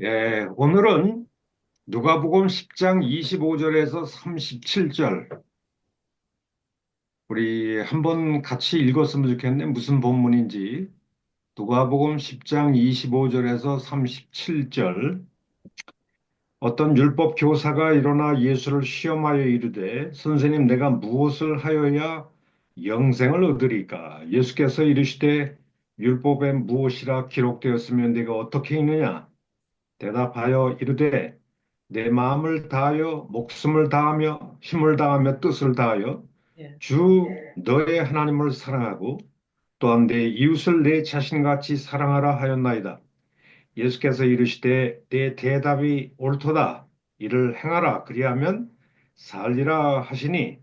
예, 오늘은 누가복음 10장 25절에서 37절 우리 한번 같이 읽었으면 좋겠는데 무슨 본문인지 누가복음 10장 25절에서 37절 어떤 율법 교사가 일어나 예수를 시험하여 이르되 선생님 내가 무엇을 하여야 영생을 얻으리까 예수께서 이르시되 율법에 무엇이라 기록되었으면 내가 어떻게 읽느냐 대답하여 이르되 내 마음을 다하여 목숨을 다하며 힘을 다하며 뜻을 다하여 예. 주 너의 하나님을 사랑하고 또한 내 이웃을 내 자신같이 사랑하라 하였나이다. 예수께서 이르시되 내 대답이 옳도다. 이를 행하라. 그리하면 살리라 하시니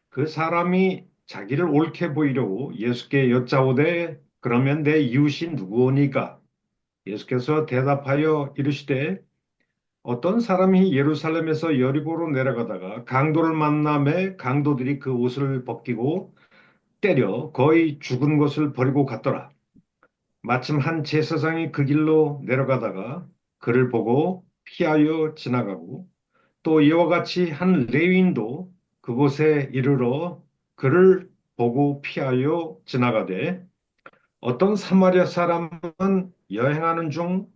그 사람이 자기를 옳게 보이려고 예수께 여짜오되 그러면 내 이웃이 누구오니까? 예수께서 대답하여 이르시되 어떤 사람이 예루살렘에서 여리고로 내려가다가 강도를 만남에 강도들이 그 옷을 벗기고 때려 거의 죽은 것을 버리고 갔더라. 마침 한 제사장이 그 길로 내려가다가 그를 보고 피하여 지나가고 또 이와 같이 한 레위인도 그곳에 이르러 그를 보고 피하여 지나가되 어떤 사마리아 사람은 여행하는 중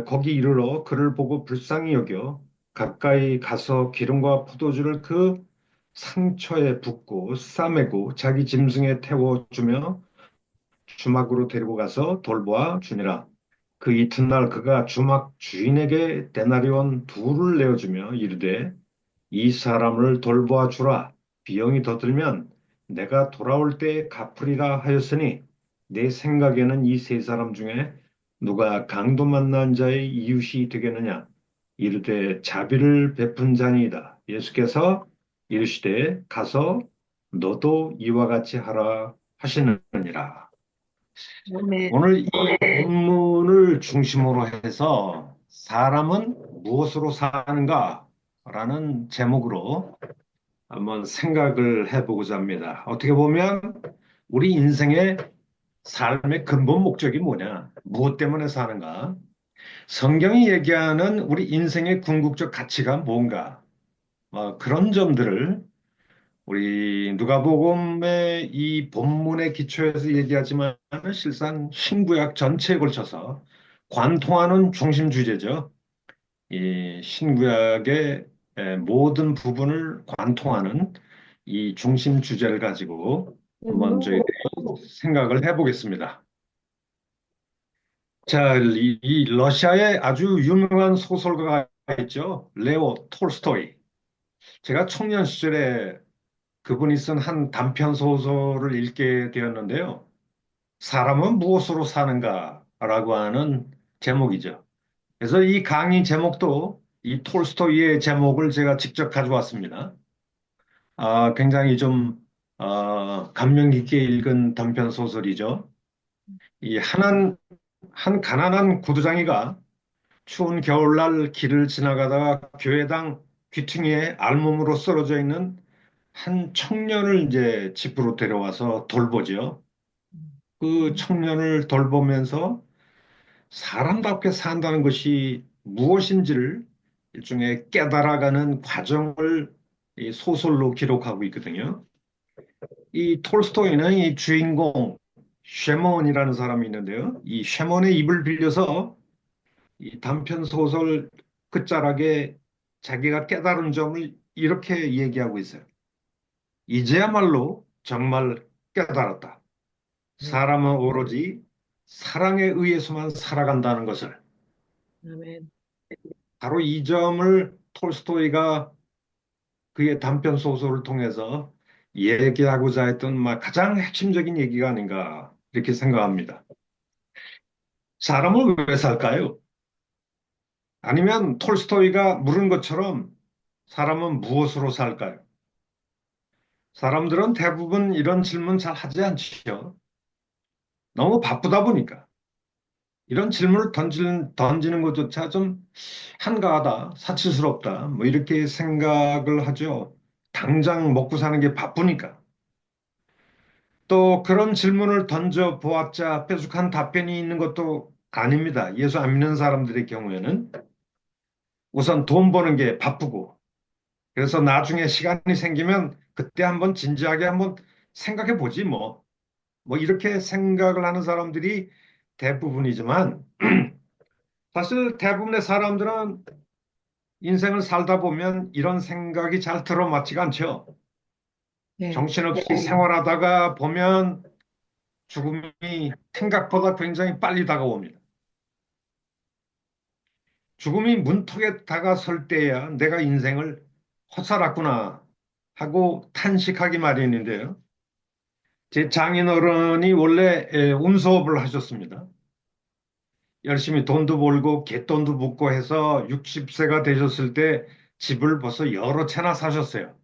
거기 이르러 그를 보고 불쌍히 여겨 가까이 가서 기름과 포도주를 그 상처에 붓고 싸매고 자기 짐승에 태워주며 주막으로 데리고 가서 돌보아 주니라. 그 이튿날 그가 주막 주인에게 데나리온 둘을 내어주며 이르되 이 사람을 돌보아 주라. 비용이 더 들면 내가 돌아올 때 갚으리라 하였으니 내 생각에는 이 세 사람 중에 누가 강도 만난 자의 이웃이 되겠느냐? 이르되 자비를 베푼 자니이다. 예수께서 이르시되 가서 너도 이와 같이 하라 하시느니라. 아멘. 오늘 이 본문을 중심으로 해서 사람은 무엇으로 사는가라는 제목으로 한번 생각을 해보고자 합니다. 어떻게 보면 우리 인생의 삶의 근본 목적이 뭐냐? 무엇 때문에 사는가? 성경이 얘기하는 우리 인생의 궁극적 가치가 뭔가? 그런 점들을 우리 누가복음의 이 본문에 기초해서 얘기하지만 실상 신구약 전체에 걸쳐서 관통하는 중심 주제죠. 이 신구약의 모든 부분을 관통하는 이 중심 주제를 가지고 한번 저희들이 생각을 해보겠습니다. 자, 이 러시아에 아주 유명한 소설가가 있죠. 레오 톨스토이. 제가 청년 시절에 그분이 쓴 한 단편 소설을 읽게 되었는데요. 사람은 무엇으로 사는가라고 하는 제목이죠. 그래서 이 강의 제목도 이 톨스토이의 제목을 제가 직접 가져왔습니다. 굉장히 좀 감명 깊게 읽은 단편 소설이죠. 한 가난한 구두장이가 추운 겨울날 길을 지나가다가 교회당 귀퉁이에 알몸으로 쓰러져 있는 한 청년을 이제 집으로 데려와서 돌보죠. 그 청년을 돌보면서 사람답게 산다는 것이 무엇인지를 일종의 깨달아가는 과정을 이 소설로 기록하고 있거든요. 이 톨스토이는 이 주인공 쉐몬이라는 사람이 있는데요. 이 쉐몬의 입을 빌려서 이 단편 소설 끝자락에 자기가 깨달은 점을 이렇게 얘기하고 있어요. 이제야말로 정말 깨달았다. 사람은 오로지 사랑에 의해서만 살아간다는 것을. 아멘. 바로 이 점을 톨스토이가 그의 단편 소설을 통해서 얘기하고자 했던 가장 핵심적인 얘기가 아닌가 이렇게 생각합니다. 사람은 왜 살까요? 아니면 톨스토이가 물은 것처럼 사람은 무엇으로 살까요? 사람들은 대부분 이런 질문 잘 하지 않죠. 너무 바쁘다 보니까. 이런 질문을 던지는 것조차 좀 한가하다, 사치스럽다, 뭐 이렇게 생각을 하죠. 당장 먹고 사는 게 바쁘니까. 또 그런 질문을 던져 보았자 뾰족한 답변이 있는 것도 아닙니다. 예수 안 믿는 사람들의 경우에는. 우선 돈 버는 게 바쁘고, 그래서 나중에 시간이 생기면 그때 한번 진지하게 한번 생각해 보지 뭐. 뭐 이렇게 생각을 하는 사람들이 대부분이지만 사실 대부분의 사람들은 인생을 살다 보면 이런 생각이 잘 들어맞지가 않죠. 네. 정신없이 생활하다가 보면 죽음이 생각보다 굉장히 빨리 다가옵니다. 죽음이 문턱에 다가설 때야 내가 인생을 헛살았구나 하고 탄식하기 마련인데요. 제 장인어른이 원래 운수업을 하셨습니다. 열심히 돈도 벌고 갯돈도 붓고 해서 60세가 되셨을 때 집을 벌써 여러 채나 사셨어요.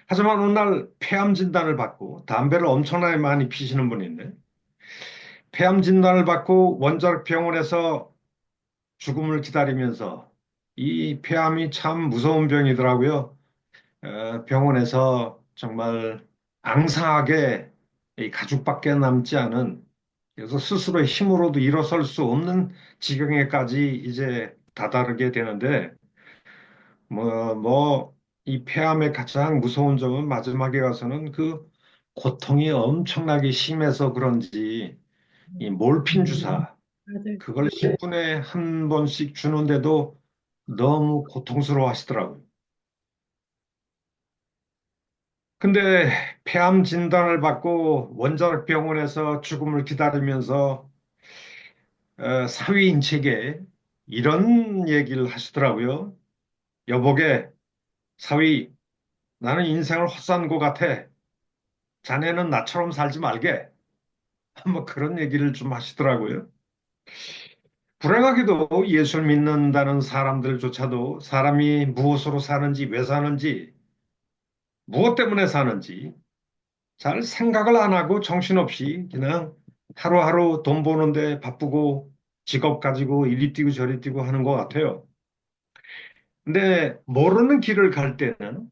하지만 어느 날 폐암 진단을 받고 담배를 엄청나게 많이 피시는 분인데 폐암 진단을 받고 원자력 병원에서 죽음을 기다리면서 이 폐암이 참 무서운 병이더라고요. 병원에서 정말 앙상하게 이 가죽밖에 남지 않은 그래서 스스로의 힘으로도 일어설 수 없는 지경에까지 이제 다다르게 되는데 이 폐암의 가장 무서운 점은 마지막에 가서는 그 고통이 엄청나게 심해서 그런지 이 몰핀 주사 맞아요. 그걸 10분에 한 번씩 주는데도 너무 고통스러워 하시더라고요. 근데 폐암 진단을 받고 원자력 병원에서 죽음을 기다리면서 사위인책에 이런 얘기를 하시더라고요. 여보게, 사위, 나는 인생을 헛산 것 같아. 자네는 나처럼 살지 말게. 뭐 그런 얘기를 좀 하시더라고요. 불행하게도 예수를 믿는다는 사람들조차도 사람이 무엇으로 사는지, 왜 사는지, 무엇 때문에 사는지 잘 생각을 안 하고 정신없이 그냥 하루하루 돈 버는데 바쁘고 직업 가지고 이리 뛰고 저리 뛰고 하는 것 같아요. 근데 모르는 길을 갈 때는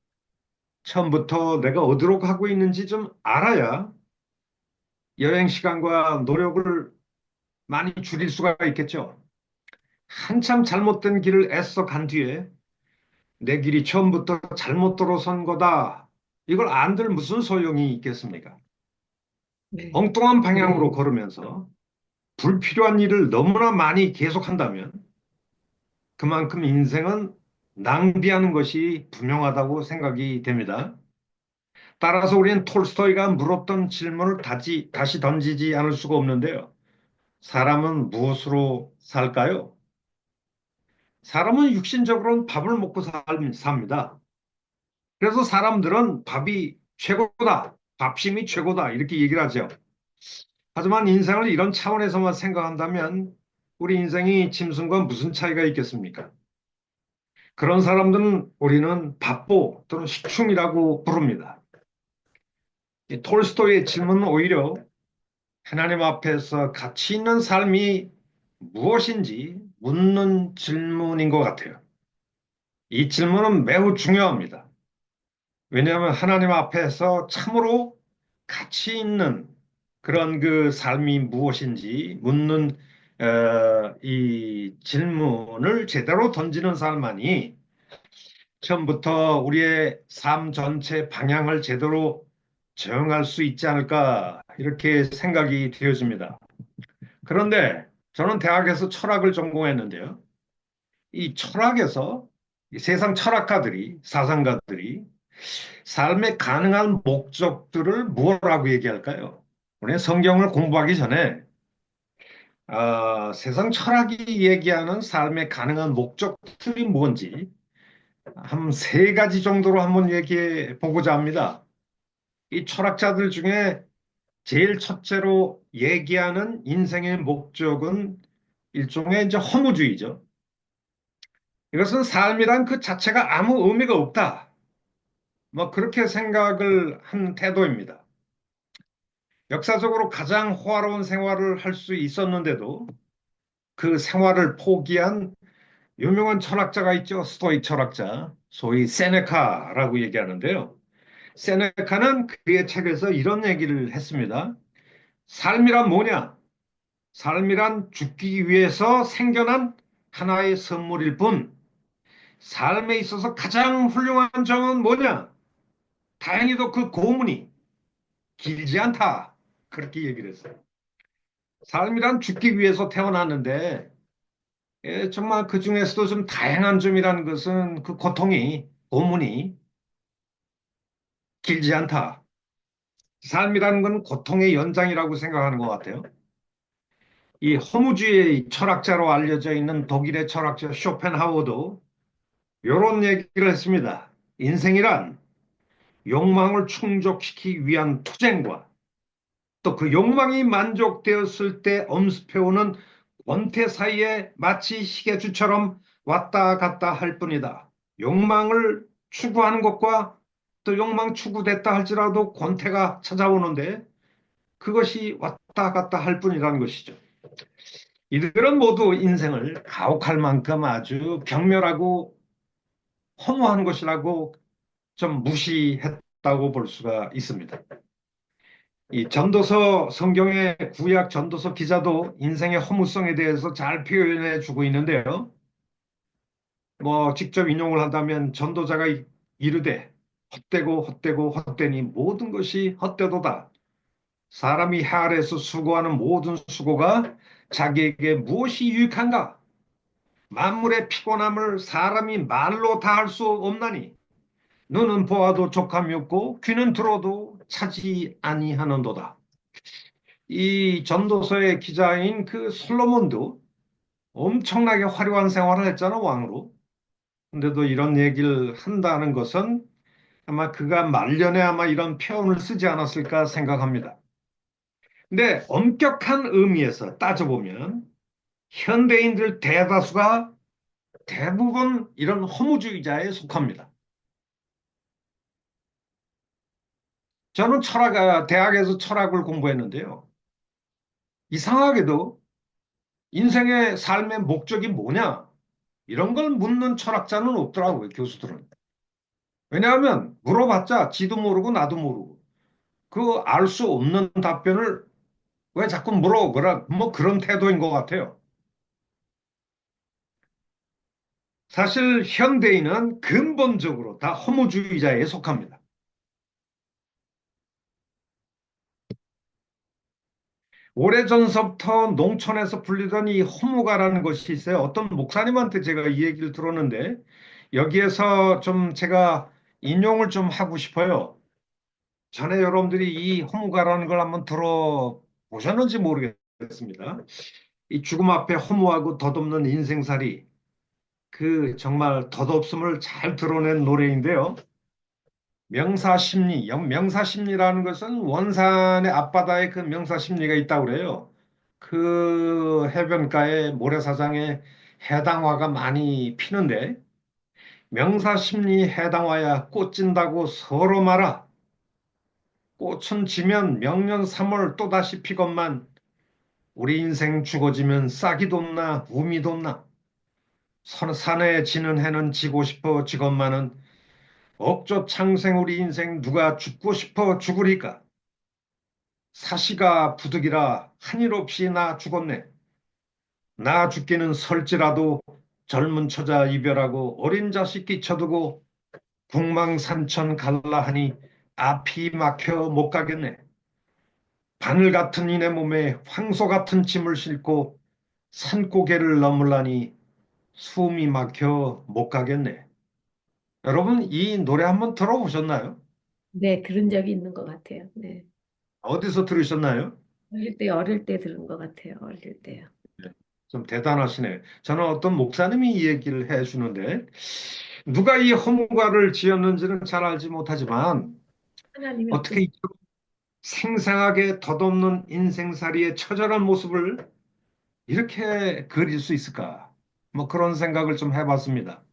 처음부터 내가 어디로 가고 있는지 좀 알아야 여행 시간과 노력을 많이 줄일 수가 있겠죠. 한참 잘못된 길을 애써 간 뒤에 내 길이 처음부터 잘못 들어선 거다. 이걸 안들 무슨 소용이 있겠습니까? 네. 엉뚱한 방향으로 걸으면서 불필요한 일을 너무나 많이 계속한다면 그만큼 인생은 낭비하는 것이 분명하다고 생각이 됩니다. 따라서 우리는 톨스토이가 물었던 질문을 다시 던지지 않을 수가 없는데요. 사람은 무엇으로 살까요? 사람은 육신적으로는 밥을 먹고 삽니다. 그래서 사람들은 밥이 최고다, 밥심이 최고다, 이렇게 얘기를 하죠. 하지만 인생을 이런 차원에서만 생각한다면 우리 인생이 짐승과 무슨 차이가 있겠습니까? 그런 사람들은 우리는 밥보 또는 식충이라고 부릅니다. 이 톨스토이의 질문은 오히려 하나님 앞에서 가치 있는 삶이 무엇인지 묻는 질문인 것 같아요. 이 질문은 매우 중요합니다. 왜냐하면 하나님 앞에서 참으로 가치 있는 그런 그 삶이 무엇인지 묻는 이 질문을 제대로 던지는 사람만이 처음부터 우리의 삶 전체 방향을 제대로 정할 수 있지 않을까 이렇게 생각이 되어집니다. 그런데 저는 대학에서 철학을 전공했는데요. 이 철학에서 이 세상 철학가들이 사상가들이 삶의 가능한 목적들을 무엇라고 얘기할까요? 우리는 성경을 공부하기 전에 세상 철학이 얘기하는 삶의 가능한 목적들이 뭔지 한 세 가지 정도로 한번 얘기해 보고자 합니다. 이 철학자들 중에 제일 첫째로 얘기하는 인생의 목적은 일종의 이제 허무주의죠. 이것은 삶이란 그 자체가 아무 의미가 없다. 뭐 그렇게 생각을 한 태도입니다. 역사적으로 가장 호화로운 생활을 할 수 있었는데도 그 생활을 포기한 유명한 철학자가 있죠. 스토익 철학자. 소위 세네카라고 얘기하는데요. 세네카는 그의 책에서 이런 얘기를 했습니다. 삶이란 뭐냐? 삶이란 죽기 위해서 생겨난 하나의 선물일 뿐 삶에 있어서 가장 훌륭한 점은 뭐냐? 다행히도 그 고문이 길지 않다. 그렇게 얘기를 했어요. 삶이란 죽기 위해서 태어났는데 정말 그 중에서도 좀 다양한 점이라는 것은 그 고통이, 고문이 길지 않다. 삶이라는 건 고통의 연장이라고 생각하는 것 같아요. 이 허무주의 철학자로 알려져 있는 독일의 철학자 쇼펜하우어도 이런 얘기를 했습니다. 인생이란 욕망을 충족시키기 위한 투쟁과 또 그 욕망이 만족되었을 때 엄습해오는 권태 사이에 마치 시계추처럼 왔다 갔다 할 뿐이다. 욕망을 추구하는 것과 또 욕망 추구됐다 할지라도 권태가 찾아오는데 그것이 왔다 갔다 할 뿐이라는 것이죠. 이들은 모두 인생을 가혹할 만큼 아주 경멸하고 허무한 것이라고 좀 무시했다고 볼 수가 있습니다. 이 전도서 성경의 구약 전도서 기자도 인생의 허무성에 대해서 잘 표현해 주고 있는데요. 뭐 직접 인용을 한다면 전도자가 이르되 헛되고 헛되고 헛되니 모든 것이 헛되도다. 사람이 해 아래에서 수고하는 모든 수고가 자기에게 무엇이 유익한가? 만물의 피곤함을 사람이 말로 다 할 수 없나니 눈은 보아도 족함이 없고 귀는 들어도 차지 아니하는도다. 이 전도서의 기자인 그 솔로몬도 엄청나게 화려한 생활을 했잖아, 왕으로. 근데도 이런 얘기를 한다는 것은 아마 그가 말년에 아마 이런 표현을 쓰지 않았을까 생각합니다. 근데 엄격한 의미에서 따져보면 현대인들 대다수가 대부분 이런 허무주의자에 속합니다. 저는 대학에서 철학을 공부했는데요. 이상하게도 인생의 삶의 목적이 뭐냐? 이런 걸 묻는 철학자는 없더라고요, 교수들은. 왜냐하면 물어봤자 지도 모르고 나도 모르고 그 알 수 없는 답변을 왜 자꾸 물어보라 뭐 그런 태도인 것 같아요. 사실 현대인은 근본적으로 다 허무주의자에 속합니다. 오래전서부터 농촌에서 불리던 이 허무가라는 것이 있어요. 어떤 목사님한테 제가 이 얘기를 들었는데 여기에서 좀 제가 인용을 좀 하고 싶어요. 전에 여러분들이 이 허무가라는 걸 한번 들어보셨는지 모르겠습니다. 이 죽음 앞에 허무하고 덧없는 인생살이 그 정말 덧없음을 잘 드러낸 노래인데요. 명사심리, 명사심리라는 것은 원산의 앞바다에 그 명사심리가 있다고 그래요. 그 해변가에 모래사장에 해당화가 많이 피는데 명사심리 해당화야 꽃 진다고 서로 말아. 꽃은 지면 명년 3월 또다시 피건만 우리 인생 죽어지면 싹이 돋나 우미 돋나 산에 지는 해는 지고 싶어 지건만은 억조 창생 우리 인생 누가 죽고 싶어 죽으리까 사시가 부득이라 한일 없이 나 죽었네 나 죽기는 설지라도 젊은 처자 이별하고 어린 자식 끼쳐두고 궁망산천 갈라 하니 앞이 막혀 못 가겠네 바늘 같은 이내 몸에 황소 같은 짐을 싣고 산고개를 넘으려니 숨이 막혀 못 가겠네. 여러분, 이 노래 한번 들어보셨나요? 네, 들은 적이 있는 것 같아요. 네. 어디서 들으셨나요? 어릴 때 들은 것 같아요. 어릴 때요. 네, 좀 대단하시네요. 저는 어떤 목사님이 이 얘기를 해 주는데, 누가 이 허무가를 지었는지는 잘 알지 못하지만, 하나님이 어떻게 이 생생하게 덧없는 인생살이의 처절한 모습을 이렇게 그릴 수 있을까? 뭐 그런 생각을 좀 해봤습니다.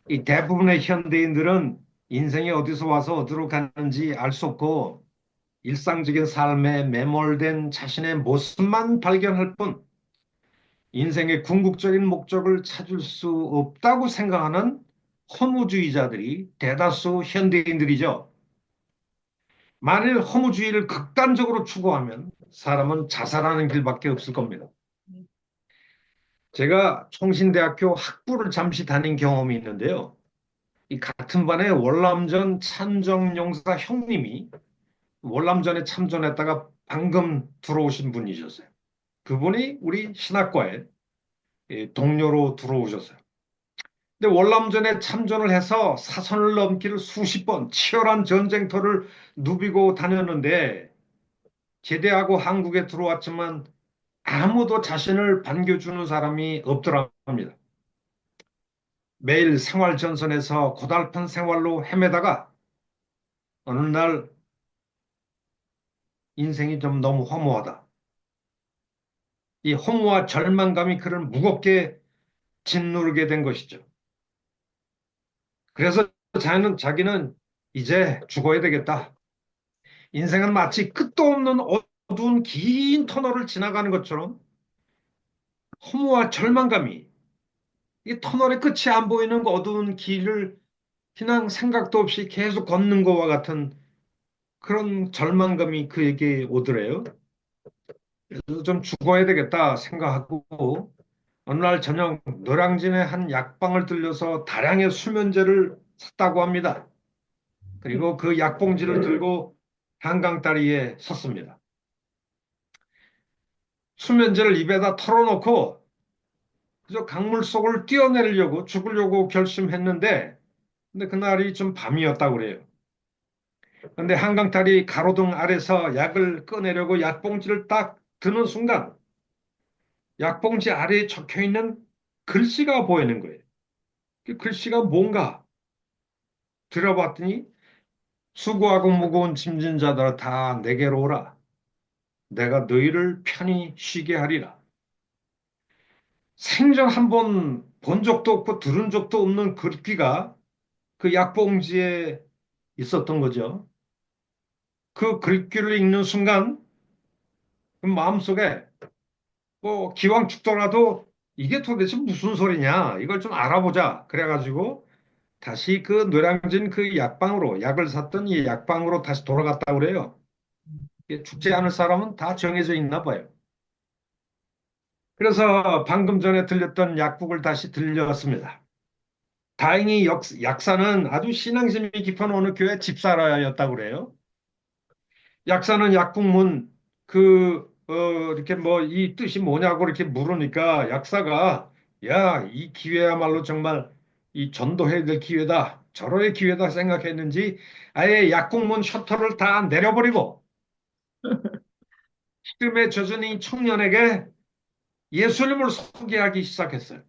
이 대부분의 현대인들은 인생이 어디서 와서 어디로 가는지 알 수 없고 일상적인 삶에 매몰된 자신의 모습만 발견할 뿐 인생의 궁극적인 목적을 찾을 수 없다고 생각하는 허무주의자들이 대다수 현대인들이죠. 만일 허무주의를 극단적으로 추구하면 사람은 자살하는 길밖에 없을 겁니다. 제가 총신대학교 학부를 잠시 다닌 경험이 있는데요. 이 같은 반에 월남전 참전용사 형님이 월남전에 참전했다가 방금 들어오신 분이셨어요. 그분이 우리 신학과에 동료로 들어오셨어요. 근데 월남전에 참전을 해서 사선을 넘기를 수십 번 치열한 전쟁터를 누비고 다녔는데 제대하고 한국에 들어왔지만 아무도 자신을 반겨주는 사람이 없더랍니다. 매일 생활 전선에서 고달픈 생활로 헤매다가 어느 날 인생이 좀 너무 허무하다. 이 허무와 절망감이 그를 무겁게 짓누르게 된 것이죠. 그래서 자기는 이제 죽어야 되겠다. 인생은 마치 끝도 없는 어두운 긴 터널을 지나가는 것처럼 허무와 절망감이 이 터널의 끝이 안 보이는 그 어두운 길을 그냥 생각도 없이 계속 걷는 것과 같은 그런 절망감이 그에게 오더래요. 그래서 좀 죽어야 되겠다 생각하고 어느 날 저녁 노량진의 한 약방을 들려서 다량의 수면제를 샀다고 합니다. 그리고 그 약봉지를 들고 한강 다리에 섰습니다. 수면제를 입에다 털어놓고 그저 강물 속을 뛰어내리려고 죽으려고 결심했는데 근데 그날이 좀 밤이었다고 그래요. 근데 한강 다리 가로등 아래서 약을 꺼내려고 약봉지를 딱 드는 순간 약봉지 아래에 적혀 있는 글씨가 보이는 거예요. 그 글씨가 뭔가 들어봤더니 수고하고 무거운 짐진 자들아 다 내게로 오라. 내가 너희를 편히 쉬게 하리라. 생전 한 번 본 적도 없고 들은 적도 없는 글귀가 그 약봉지에 있었던 거죠. 그 글귀를 읽는 순간 그 마음속에 뭐 기왕 죽더라도 이게 도대체 무슨 소리냐 이걸 좀 알아보자. 그래가지고 다시 그 노량진 그 약방으로 약을 샀던 이 약방으로 다시 돌아갔다 그래요. 이게 죽지 않을 사람은 다 정해져 있나 봐요. 그래서 방금 전에 들렸던 약국을 다시 들렸습니다. 다행히 약사는 아주 신앙심이 깊은 어느 교회 집사라였다고 그래요. 약사는 약국문 이렇게 뭐 이 뜻이 뭐냐고 이렇게 물으니까 약사가 야, 이 기회야말로 정말 이 전도해야 될 기회다. 절호의 기회다 생각했는지 아예 약국문 셔터를 다 내려버리고 시름에 젖은 이 청년에게 예수님을 소개하기 시작했어요.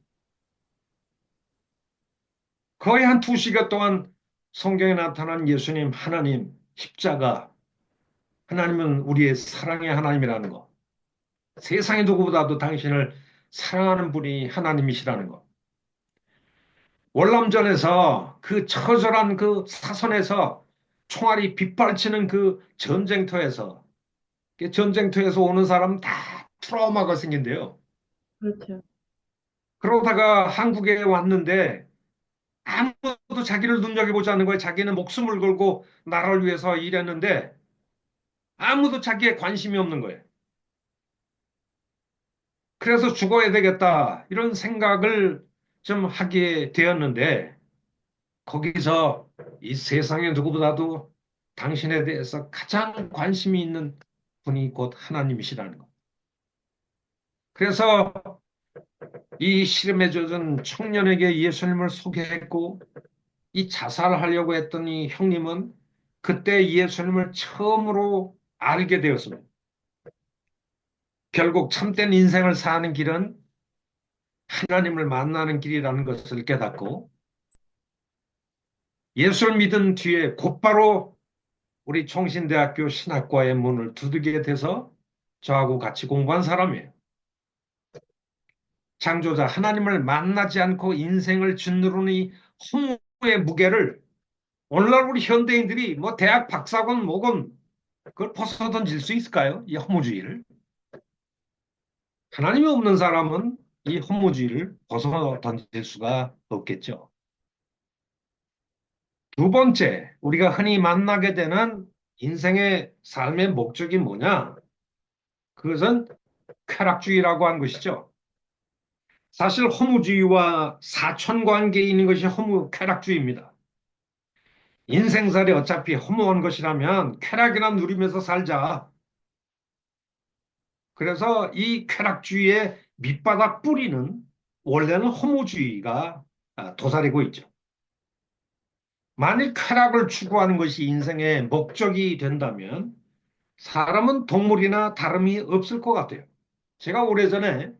거의 한 두 시간 동안 성경에 나타난 예수님, 하나님, 십자가, 하나님은 우리의 사랑의 하나님이라는 거. 세상의 누구보다도 당신을 사랑하는 분이 하나님이시라는 것. 월남전에서 그 처절한 그 사선에서 총알이 빗발치는 그 전쟁터에서 그 전쟁터에서 오는 사람 다 트라우마가 생긴대요. 그렇죠. 그러다가 한국에 왔는데 아무도 자기를 눈여겨보지 않는 거예요. 자기는 목숨을 걸고 나라를 위해서 일했는데 아무도 자기에 관심이 없는 거예요. 그래서 죽어야 되겠다 이런 생각을 좀 하게 되었는데 거기서 이 세상에 누구보다도 당신에 대해서 가장 관심이 있는 분이 곧 하나님이시라는 것. 그래서 이 시름에 젖은 청년에게 예수님을 소개했고 이 자살하려고 했던 이 형님은 그때 예수님을 처음으로 알게 되었습니다. 결국 참된 인생을 사는 길은 하나님을 만나는 길이라는 것을 깨닫고 예수를 믿은 뒤에 곧바로 우리 총신대학교 신학과의 문을 두들기게 돼서 저하고 같이 공부한 사람이에요. 창조자 하나님을 만나지 않고 인생을 짓누르는 이 허무의 무게를 오늘날 우리 현대인들이 뭐 대학 박사건 뭐건 그걸 벗어 던질 수 있을까요? 이 허무주의를. 하나님이 없는 사람은 이 허무주의를 벗어 던질 수가 없겠죠. 두 번째, 우리가 흔히 만나게 되는 인생의 삶의 목적이 뭐냐? 그것은 쾌락주의라고 하는 것이죠. 사실 허무주의와 사천관계에 있는 것이 허무 쾌락주의입니다. 인생살이 어차피 허무한 것이라면 쾌락이나 누리면서 살자. 그래서 이 쾌락주의의 밑바닥 뿌리는 원래는 허무주의가 도사리고 있죠. 만일 쾌락을 추구하는 것이 인생의 목적이 된다면 사람은 동물이나 다름이 없을 것 같아요. 제가 오래전에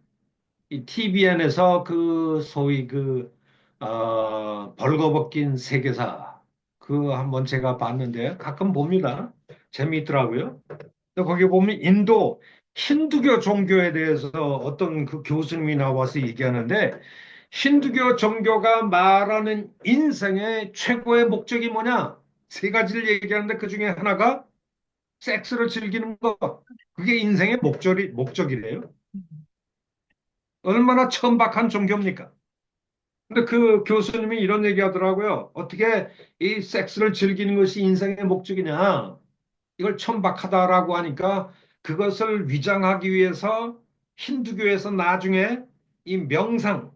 이 TVN에서 그 소위 벌거벗긴 세계사 그 한번 제가 봤는데 가끔 봅니다. 재미있더라고요. 근데 거기 보면 인도 힌두교 종교에 대해서 어떤 그 교수님이 나와서 얘기하는데 힌두교 종교가 말하는 인생의 최고의 목적이 뭐냐? 세 가지를 얘기하는데 그 중에 하나가 섹스를 즐기는 것. 그게 인생의 목적이래요. 얼마나 천박한 종교입니까? 근데 그 교수님이 이런 얘기 하더라고요. 어떻게 이 섹스를 즐기는 것이 인생의 목적이냐? 이걸 천박하다라고 하니까 그것을 위장하기 위해서 힌두교에서 나중에 이 명상,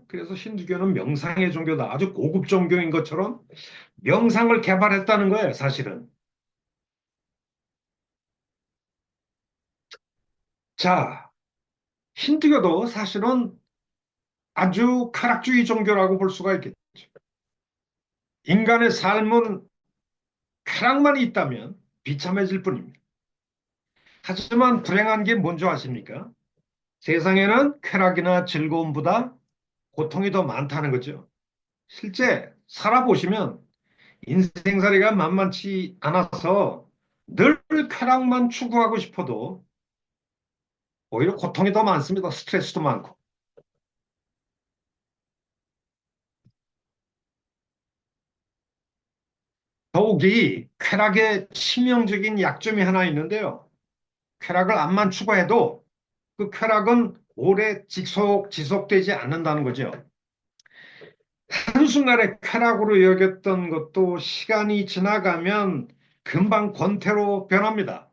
그래서 힌두교는 명상의 종교다. 아주 고급 종교인 것처럼 명상을 개발했다는 거예요, 사실은. 자, 힌두교도 사실은 아주 쾌락주의 종교라고 볼 수가 있겠죠. 인간의 삶은 쾌락만 있다면 비참해질 뿐입니다. 하지만 불행한 게 뭔지 아십니까? 세상에는 쾌락이나 즐거움보다 고통이 더 많다는 거죠. 실제 살아보시면 인생살이가 만만치 않아서 늘 쾌락만 추구하고 싶어도 오히려 고통이 더 많습니다. 스트레스도 많고. 더욱이 쾌락의 치명적인 약점이 하나 있는데요. 쾌락을 암만 추구해도 그 쾌락은 오래 지속되지 않는다는 거죠. 한순간에 쾌락으로 여겼던 것도 시간이 지나가면 금방 권태로 변합니다.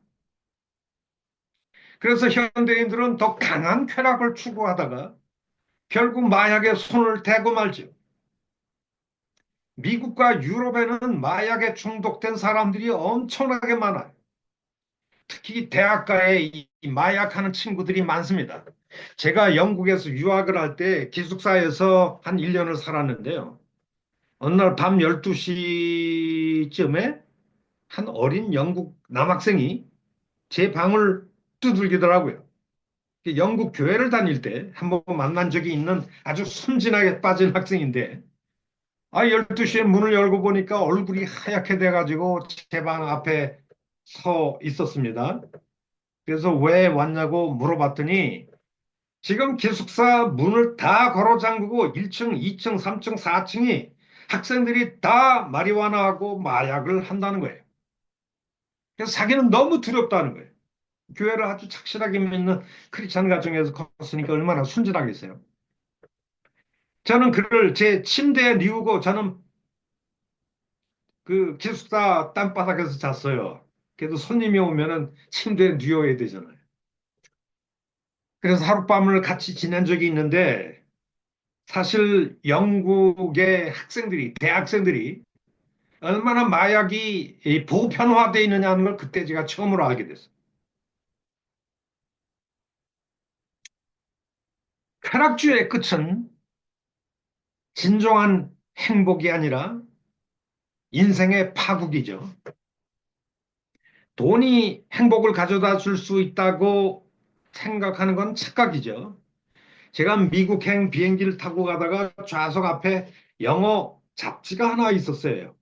그래서 현대인들은 더 강한 쾌락을 추구하다가 결국 마약에 손을 대고 말죠. 미국과 유럽에는 마약에 중독된 사람들이 엄청나게 많아요. 특히 대학가에 이 마약하는 친구들이 많습니다. 제가 영국에서 유학을 할 때 기숙사에서 한 1년을 살았는데요. 어느 날 밤 12시쯤에 한 어린 영국 남학생이 제 방을 두들기더라고요. 영국 교회를 다닐 때 한번 만난 적이 있는 아주 순진하게 빠진 학생인데, 12시에 문을 열고 보니까 얼굴이 하얗게 돼가지고 제 방 앞에 서 있었습니다. 그래서 왜 왔냐고 물어봤더니 지금 기숙사 문을 다 걸어 잠그고 1층, 2층, 3층, 4층이 학생들이 다 마리화나하고 마약을 한다는 거예요. 그래서 자기는 너무 두렵다는 거예요. 교회를 아주 착실하게 믿는 크리스찬 가정에서 컸으니까 얼마나 순진하겠어요. 저는 그를 제 침대에 뉘우고 저는 그 기숙사 땀바닥에서 잤어요. 그래도 손님이 오면은 침대에 뉘어야 되잖아요. 그래서 하룻밤을 같이 지낸 적이 있는데 사실 영국의 학생들이, 대학생들이 얼마나 마약이 이 보편화되어 있느냐는 걸 그때 제가 처음으로 알게 됐어요. 쾌락주의 끝은 진정한 행복이 아니라 인생의 파국이죠. 돈이 행복을 가져다 줄 수 있다고 생각하는 건 착각이죠. 제가 미국행 비행기를 타고 가다가 좌석 앞에 영어 잡지가 하나 있었어요.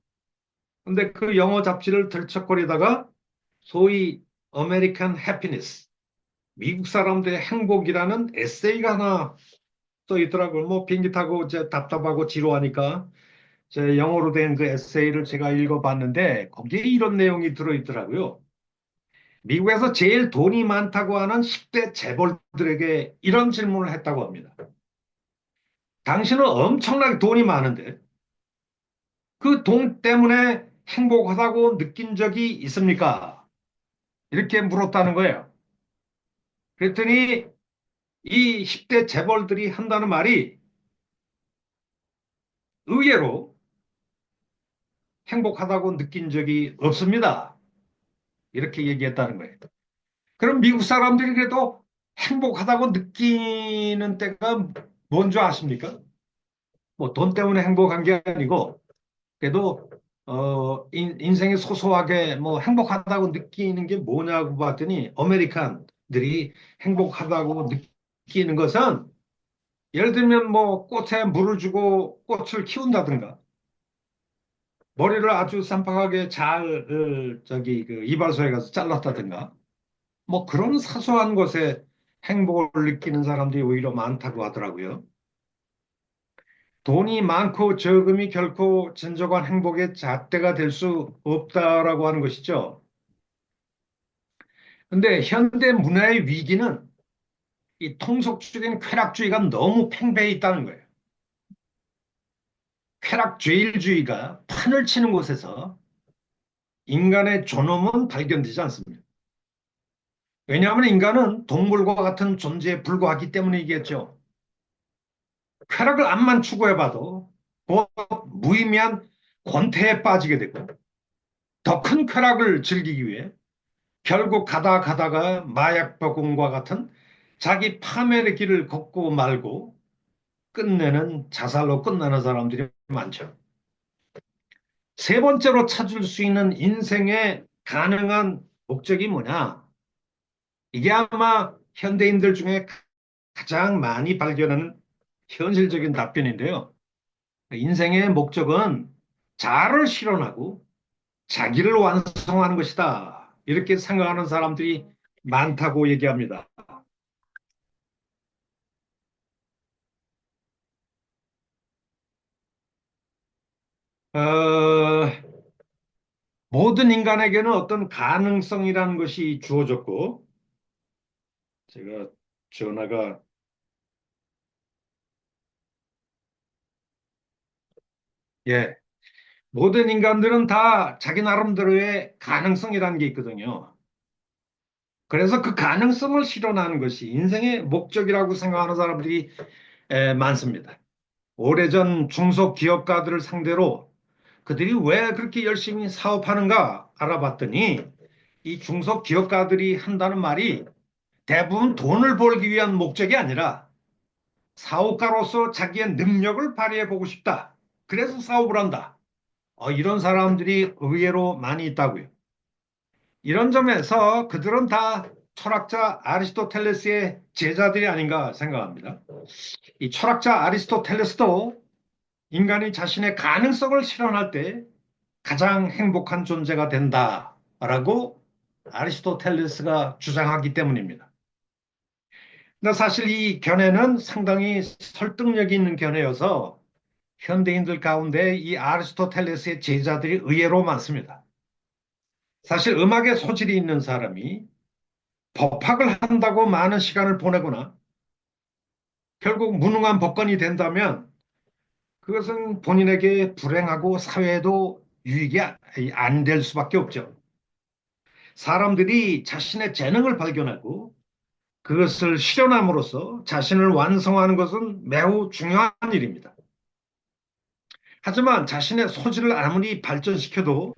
근데 그 영어 잡지를 들척거리다가 소위 American Happiness, 미국 사람들의 행복이라는 에세이가 하나 써 있더라고요. 뭐 비행기 타고 이제 답답하고 지루하니까 제 영어로 된 그 에세이를 제가 읽어봤는데 거기에 이런 내용이 들어있더라고요. 미국에서 제일 돈이 많다고 하는 10대 재벌들에게 이런 질문을 했다고 합니다. 당신은 엄청나게 돈이 많은데 그 돈 때문에 행복하다고 느낀 적이 있습니까? 이렇게 물었다는 거예요. 그랬더니 이 10대 재벌들이 한다는 말이 의외로 행복하다고 느낀 적이 없습니다. 이렇게 얘기했다는 거예요. 그럼 미국 사람들이 그래도 행복하다고 느끼는 때가 뭔지 아십니까? 뭐 돈 때문에 행복한 게 아니고 그래도 인생에 소소하게 뭐 행복하다고 느끼는 게 뭐냐고 봤더니 아메리칸들이 행복하다고 느끼는 것은 예를 들면 뭐 꽃에 물을 주고 꽃을 키운다든가 머리를 아주 쌈박하게 잘 저기 그 이발소에 가서 잘랐다든가 뭐 그런 사소한 것에 행복을 느끼는 사람들이 오히려 많다고 하더라고요. 돈이 많고 적음이 결코 진정한 행복의 잣대가 될 수 없다라고 하는 것이죠. 근데 현대 문화의 위기는 이 통속적인 쾌락주의가 너무 팽배해 있다는 거예요. 쾌락죄일주의가 판을 치는 곳에서 인간의 존엄은 발견되지 않습니다. 왜냐하면 인간은 동물과 같은 존재에 불과하기 때문이겠죠. 쾌락을 암만 추구해봐도 곧 무의미한 권태에 빠지게 되고 더 큰 쾌락을 즐기기 위해 결국 가다 가다가 마약법공과 같은 자기 파멸의 길을 걷고 말고 끝내는 자살로 끝나는 사람들이 많죠. 세 번째로 찾을 수 있는 인생의 가능한 목적이 뭐냐? 이게 아마 현대인들 중에 가장 많이 발견하는 현실적인 답변인데요. 인생의 목적은 자아를 실현하고 자기를 완성하는 것이다. 이렇게 생각하는 사람들이 많다고 얘기합니다. 어, 모든 인간에게는 어떤 가능성이라는 것이 주어졌고, 제가 전화가, 예, 모든 인간들은 다 자기 나름대로의 가능성이라는 게 있거든요. 그래서 그 가능성을 실현하는 것이 인생의 목적이라고 생각하는 사람들이 많습니다. 오래전 중소기업가들을 상대로 그들이 왜 그렇게 열심히 사업하는가 알아봤더니 이 중소기업가들이 한다는 말이 대부분 돈을 벌기 위한 목적이 아니라 사업가로서 자기의 능력을 발휘해 보고 싶다. 그래서 사업을 한다. 이런 사람들이 의외로 많이 있다고요. 이런 점에서 그들은 다 철학자 아리스토텔레스의 제자들이 아닌가 생각합니다. 이 철학자 아리스토텔레스도 인간이 자신의 가능성을 실현할 때 가장 행복한 존재가 된다라고 아리스토텔레스가 주장하기 때문입니다. 근데 사실 이 견해는 상당히 설득력이 있는 견해여서 현대인들 가운데 이 아리스토텔레스의 제자들이 의외로 많습니다. 사실 음악에 소질이 있는 사람이 법학을 한다고 많은 시간을 보내거나 결국 무능한 법관이 된다면 그것은 본인에게 불행하고 사회에도 유익이 안 될 수밖에 없죠. 사람들이 자신의 재능을 발견하고 그것을 실현함으로써 자신을 완성하는 것은 매우 중요한 일입니다. 하지만 자신의 소질을 아무리 발전시켜도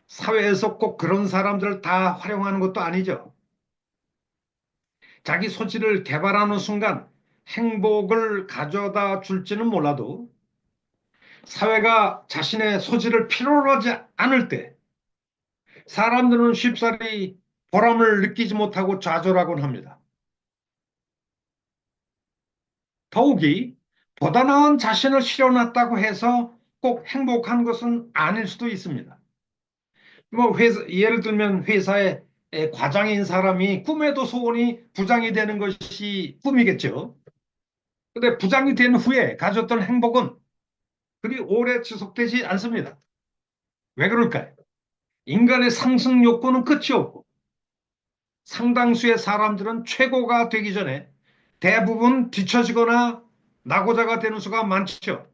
사회에서 꼭 그런 사람들을 다 활용하는 것도 아니죠. 자기 소질을 개발하는 순간 행복을 가져다 줄지는 몰라도 사회가 자신의 소질을 필요로 하지 않을 때 사람들은 쉽사리 보람을 느끼지 못하고 좌절하곤 합니다. 더욱이 보다 나은 자신을 실현했다고 해서 꼭 행복한 것은 아닐 수도 있습니다. 뭐 예를 들면 회사에 과장인 사람이 꿈에도 소원이 부장이 되는 것이 꿈이겠죠. 근데 부장이 된 후에 가졌던 행복은 그리 오래 지속되지 않습니다. 왜 그럴까요? 인간의 상승 욕구는 끝이 없고 상당수의 사람들은 최고가 되기 전에 대부분 뒤처지거나 낙오자가 되는 수가 많죠.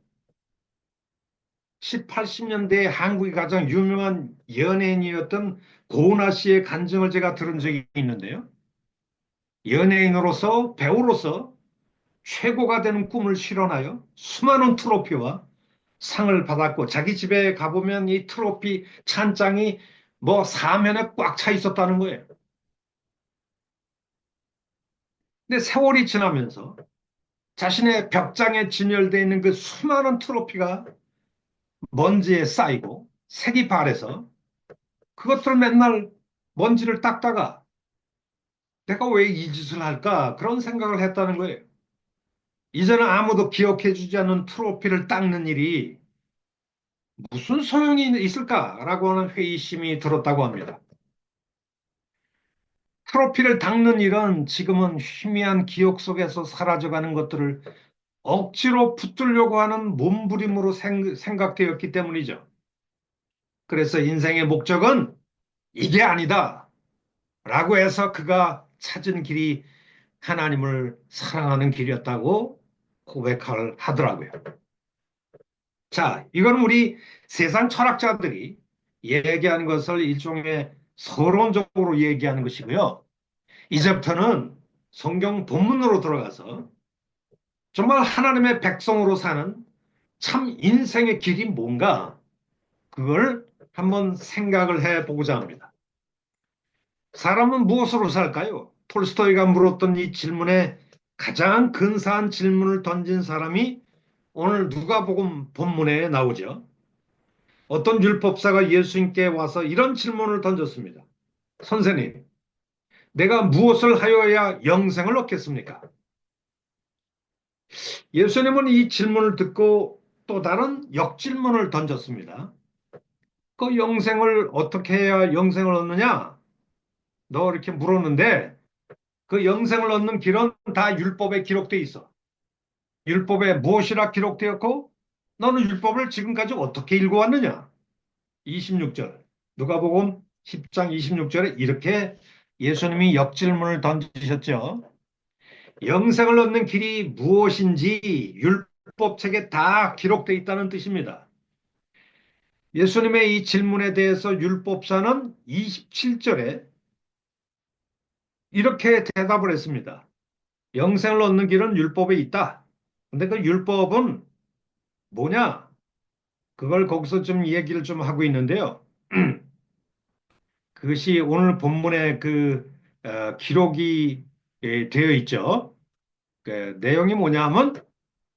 10, 80년대에 한국이 가장 유명한 연예인이었던 고은하 씨의 간증을 제가 들은 적이 있는데요. 연예인으로서 배우로서 최고가 되는 꿈을 실현하여 수많은 트로피와 상을 받았고 자기 집에 가보면 이 트로피 찬장이 뭐 사면에 꽉 차 있었다는 거예요. 근데 세월이 지나면서 자신의 벽장에 진열되어 있는 그 수많은 트로피가 먼지에 쌓이고 색이 바래서 그것들을 맨날 먼지를 닦다가 내가 왜 이 짓을 할까? 그런 생각을 했다는 거예요. 이제는 아무도 기억해 주지 않는 트로피를 닦는 일이 무슨 소용이 있을까라고 하는 회의심이 들었다고 합니다. 트로피를 닦는 일은 지금은 희미한 기억 속에서 사라져가는 것들을 억지로 붙들려고 하는 몸부림으로 생각되었기 때문이죠. 그래서 인생의 목적은 이게 아니다 라고 해서 그가 찾은 길이 하나님을 사랑하는 길이었다고 고백을 하더라고요. 자, 이건 우리 세상 철학자들이 얘기하는 것을 일종의 서론적으로 얘기하는 것이고요. 이제부터는 성경 본문으로 들어가서 정말 하나님의 백성으로 사는 참 인생의 길이 뭔가 그걸 한번 생각을 해 보고자 합니다. 사람은 무엇으로 살까요? 톨스토이가 물었던 이 질문에 가장 근사한 질문을 던진 사람이 오늘 누가복음 본문에 나오죠. 어떤 율법사가 예수님께 와서 이런 질문을 던졌습니다. 선생님, 내가 무엇을 하여야 영생을 얻겠습니까? 예수님은 이 질문을 듣고 또 다른 역질문을 던졌습니다. 그 영생을 어떻게 해야 영생을 얻느냐? 너 이렇게 물었는데 그 영생을 얻는 길은 다 율법에 기록되어 있어. 율법에 무엇이라 기록되었고 너는 율법을 지금까지 어떻게 읽어왔느냐? 26절. 누가복음 10장 26절에 이렇게 예수님이 역질문을 던지셨죠. 영생을 얻는 길이 무엇인지 율법책에 다 기록되어 있다는 뜻입니다. 예수님의 이 질문에 대해서 율법사는 27절에 이렇게 대답을 했습니다. 영생을 얻는 길은 율법에 있다. 근데 그 율법은 뭐냐? 그걸 거기서 좀 얘기를 좀 하고 있는데요. 그것이 오늘 본문에 기록이 되어 있죠. 그 내용이 뭐냐면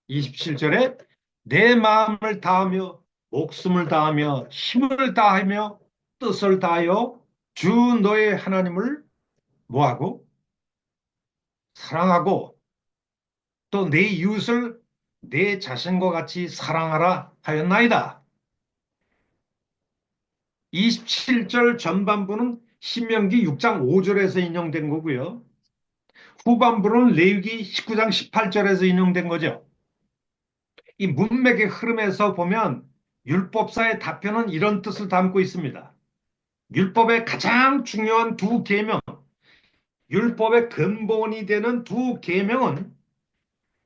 27절에 내 마음을 다하며 목숨을 다하며 힘을 다하며 뜻을 다하여 주 너의 하나님을 뭐하고 사랑하고 또 내 이웃을 내 자신과 같이 사랑하라 하였나이다. 27절 전반부는 신명기 6장 5절에서 인용된 거고요. 후반부는 레위기 19장 18절에서 인용된 거죠. 이 문맥의 흐름에서 보면 율법사의 답변은 이런 뜻을 담고 있습니다. 율법의 가장 중요한 두 계명, 율법의 근본이 되는 두 계명은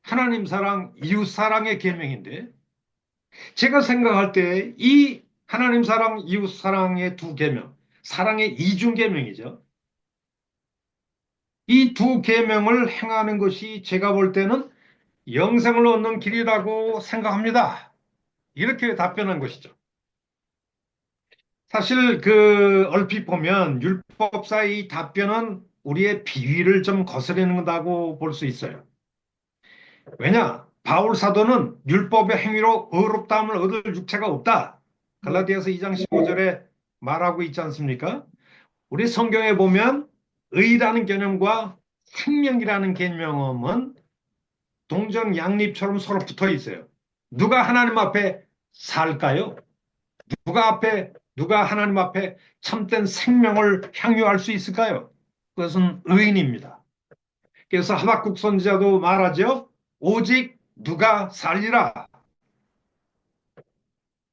하나님 사랑, 이웃 사랑의 계명인데 제가 생각할 때 이 하나님 사랑, 이웃 사랑의 두 계명, 사랑의 이중 계명이죠. 이 두 계명을 행하는 것이 제가 볼 때는 영생을 얻는 길이라고 생각합니다. 이렇게 답변한 것이죠. 사실 얼핏 보면 율법사의 답변은 우리의 비위를 좀 거스르는다고 볼 수 있어요. 왜냐? 바울 사도는 율법의 행위로 의롭다함을 얻을 육체가 없다. 갈라디아서 2장 15절에 말하고 있지 않습니까? 우리 성경에 보면 의라는 개념과 생명이라는 개념은 동전 양립처럼 서로 붙어 있어요. 누가 하나님 앞에 살까요? 누가 하나님 앞에 참된 생명을 향유할 수 있을까요? 그것은 의인입니다. 그래서 하박국 선지자도 말하죠. 오직 누가 살리라.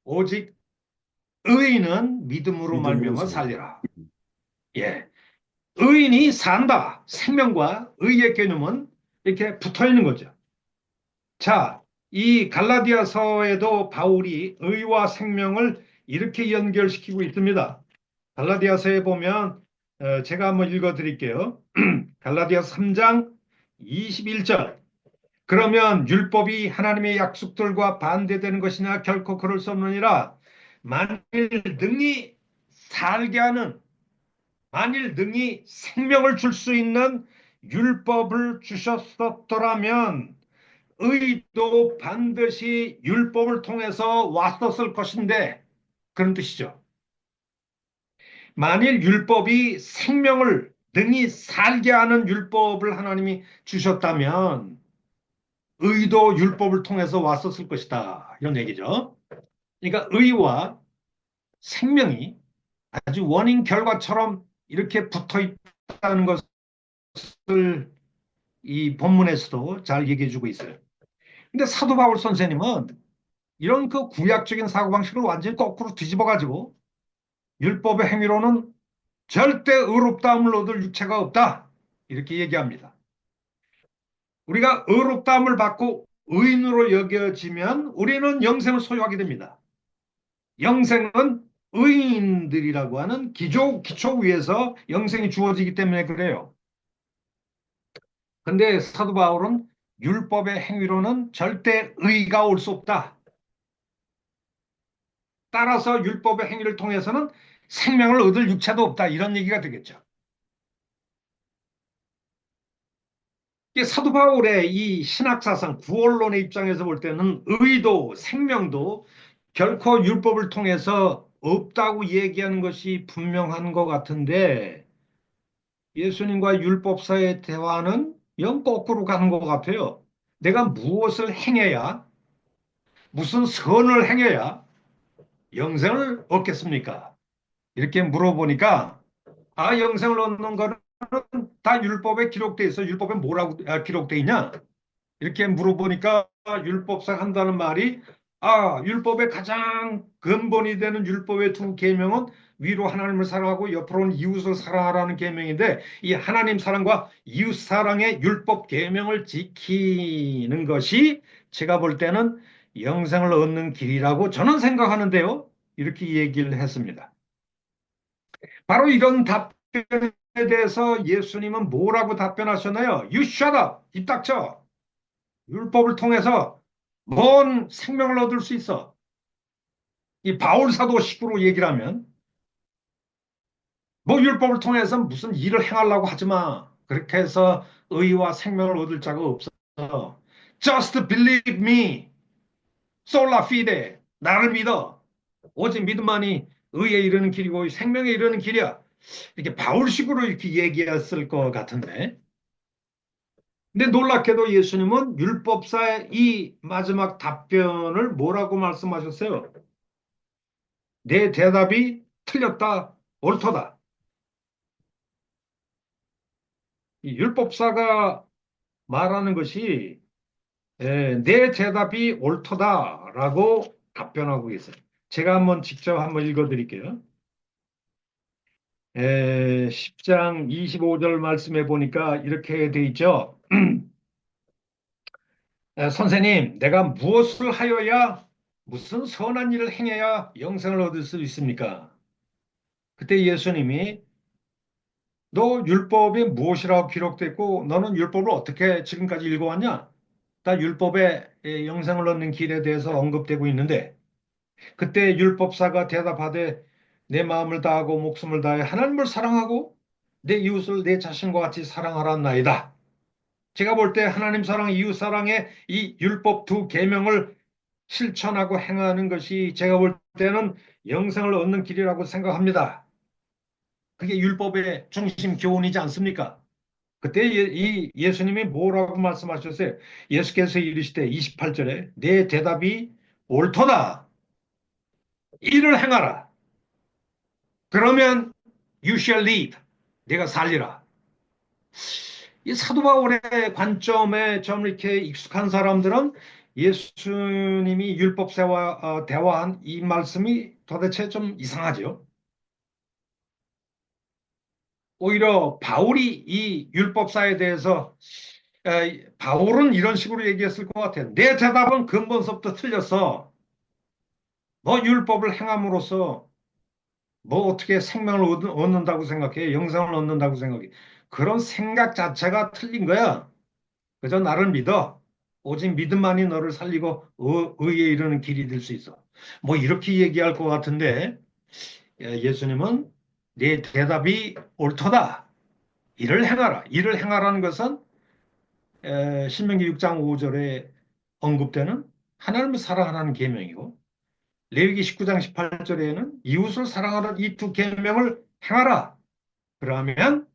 오직 의인은 믿음으로 믿음으로 말미암아 살아. 살리라. 예. 의인이 산다. 생명과 의의 개념은 이렇게 붙어 있는 거죠. 자, 이 갈라디아서에도 바울이 의와 생명을 이렇게 연결시키고 있습니다. 갈라디아서에 보면 제가 한번 읽어 드릴게요. 갈라디아 3장 21절. 그러면 율법이 하나님의 약속들과 반대되는 것이냐? 결코 그럴 수 없느니라. 만일 능히 살게 하는, 만일 능히 생명을 줄 수 있는 율법을 주셨었더라면 의도 반드시 율법을 통해서 왔었을 것인데, 그런 뜻이죠. 만일 율법이 생명을 능히 살게 하는 율법을 하나님이 주셨다면 의도 율법을 통해서 왔었을 것이다. 이런 얘기죠. 그러니까 의와 생명이 아주 원인 결과처럼 이렇게 붙어 있다는 것을 이 본문에서도 잘 얘기해 주고 있어요. 근데 사도 바울 선생님은 이런 그 구약적인 사고방식을 완전히 거꾸로 뒤집어 가지고 율법의 행위로는 절대 의롭다함을 얻을 육체가 없다. 이렇게 얘기합니다. 우리가 의롭다함을 받고 의인으로 여겨지면 우리는 영생을 소유하게 됩니다. 영생은 의인들이라고 하는 기초 위에서 영생이 주어지기 때문에 그래요. 근데 사도 바울은 율법의 행위로는 절대 의가 올 수 없다. 따라서 율법의 행위를 통해서는 생명을 얻을 육체도 없다. 이런 얘기가 되겠죠. 사도 바울의 이 신학사상 구원론의 입장에서 볼 때는 의도, 생명도 결코 율법을 통해서 없다고 얘기하는 것이 분명한 것 같은데 예수님과 율법사의 대화는 영 거꾸로 가는 것 같아요. 내가 무엇을 행해야, 무슨 선을 행해야 영생을 얻겠습니까? 이렇게 물어보니까 영생을 얻는 거는 다 율법에 기록돼 있어. 율법에 뭐라고 기록돼 있냐? 이렇게 물어보니까 율법상 한다는 말이 율법의 가장 근본이 되는 율법의 두 계명은 위로 하나님을 사랑하고 옆으로는 이웃을 사랑하라는 계명인데 이 하나님 사랑과 이웃 사랑의 율법 계명을 지키는 것이 제가 볼 때는 영생을 얻는 길이라고 저는 생각하는데요. 이렇게 얘기를 했습니다. 바로 이런 답변에 대해서 예수님은 뭐라고 답변하셨나요? You shut up! 입 닥쳐! 율법을 통해서 뭔 생명을 얻을 수 있어. 이 바울 사도식으로 얘기를 하면 뭐 율법을 통해서 무슨 일을 행하려고 하지 마. 그렇게 해서 의와 생명을 얻을 자가 없어. Just believe me. Sola fide. 나를 믿어. 오직 믿음만이 의에 이르는 길이고 생명에 이르는 길이야. 이렇게 바울식으로 이렇게 얘기했을 것 같은데. 근데 놀랍게도 예수님은 율법사의 이 마지막 답변을 뭐라고 말씀하셨어요? 내 대답이 틀렸다, 옳도다. 이 율법사가 말하는 것이 내 대답이 옳도다라고 답변하고 있어요. 제가 직접 한번 읽어드릴게요. 10장 25절 말씀해 보니까 이렇게 돼 있죠. 선생님, 내가 무엇을 하여야 무슨 선한 일을 행해야 영생을 얻을 수 있습니까? 그때 예수님이 너 율법이 무엇이라고 기록됐고 너는 율법을 어떻게 지금까지 읽어왔냐? 다 율법의 영생을 얻는 길에 대해서 언급되고 있는데 그때 율법사가 대답하되 내 마음을 다하고 목숨을 다해 하나님을 사랑하고 내 이웃을 내 자신과 같이 사랑하라 나이다. 제가 볼 때 하나님 사랑, 이웃 사랑의 이 율법 두 계명을 실천하고 행하는 것이 제가 볼 때는 영생을 얻는 길이라고 생각합니다. 그게 율법의 중심 교훈이지 않습니까? 그때 이 예수님이 뭐라고 말씀하셨어요? 예수께서 이르시되 28절에 내 대답이 옳도다. 이를 행하라. 그러면 you shall live. 내가 살리라. 이 사도 바울의 관점에 좀 이렇게 익숙한 사람들은 예수님이 율법사와 대화한 이 말씀이 도대체 좀 이상하죠. 오히려 바울이 이 율법사에 대해서 바울은 이런 식으로 얘기했을 것 같아요. 내 대답은 근본서부터 틀렸어. 너 율법을 행함으로써 뭐 어떻게 생명을 얻는다고 생각해? 영생을 얻는다고 생각해? 그런 생각 자체가 틀린 거야. 그저 나를 믿어. 오직 믿음만이 너를 살리고 의에 이르는 길이 될 수 있어. 뭐 이렇게 얘기할 것 같은데 예수님은 네 대답이 옳도다. 이를 행하라. 이를 행하라는 것은 신명기 6장 5절에 언급되는 하나님을 사랑하라는 계명이고 레위기 19장 18절에는 이웃을 사랑하는 이 두 계명을 행하라. 그러면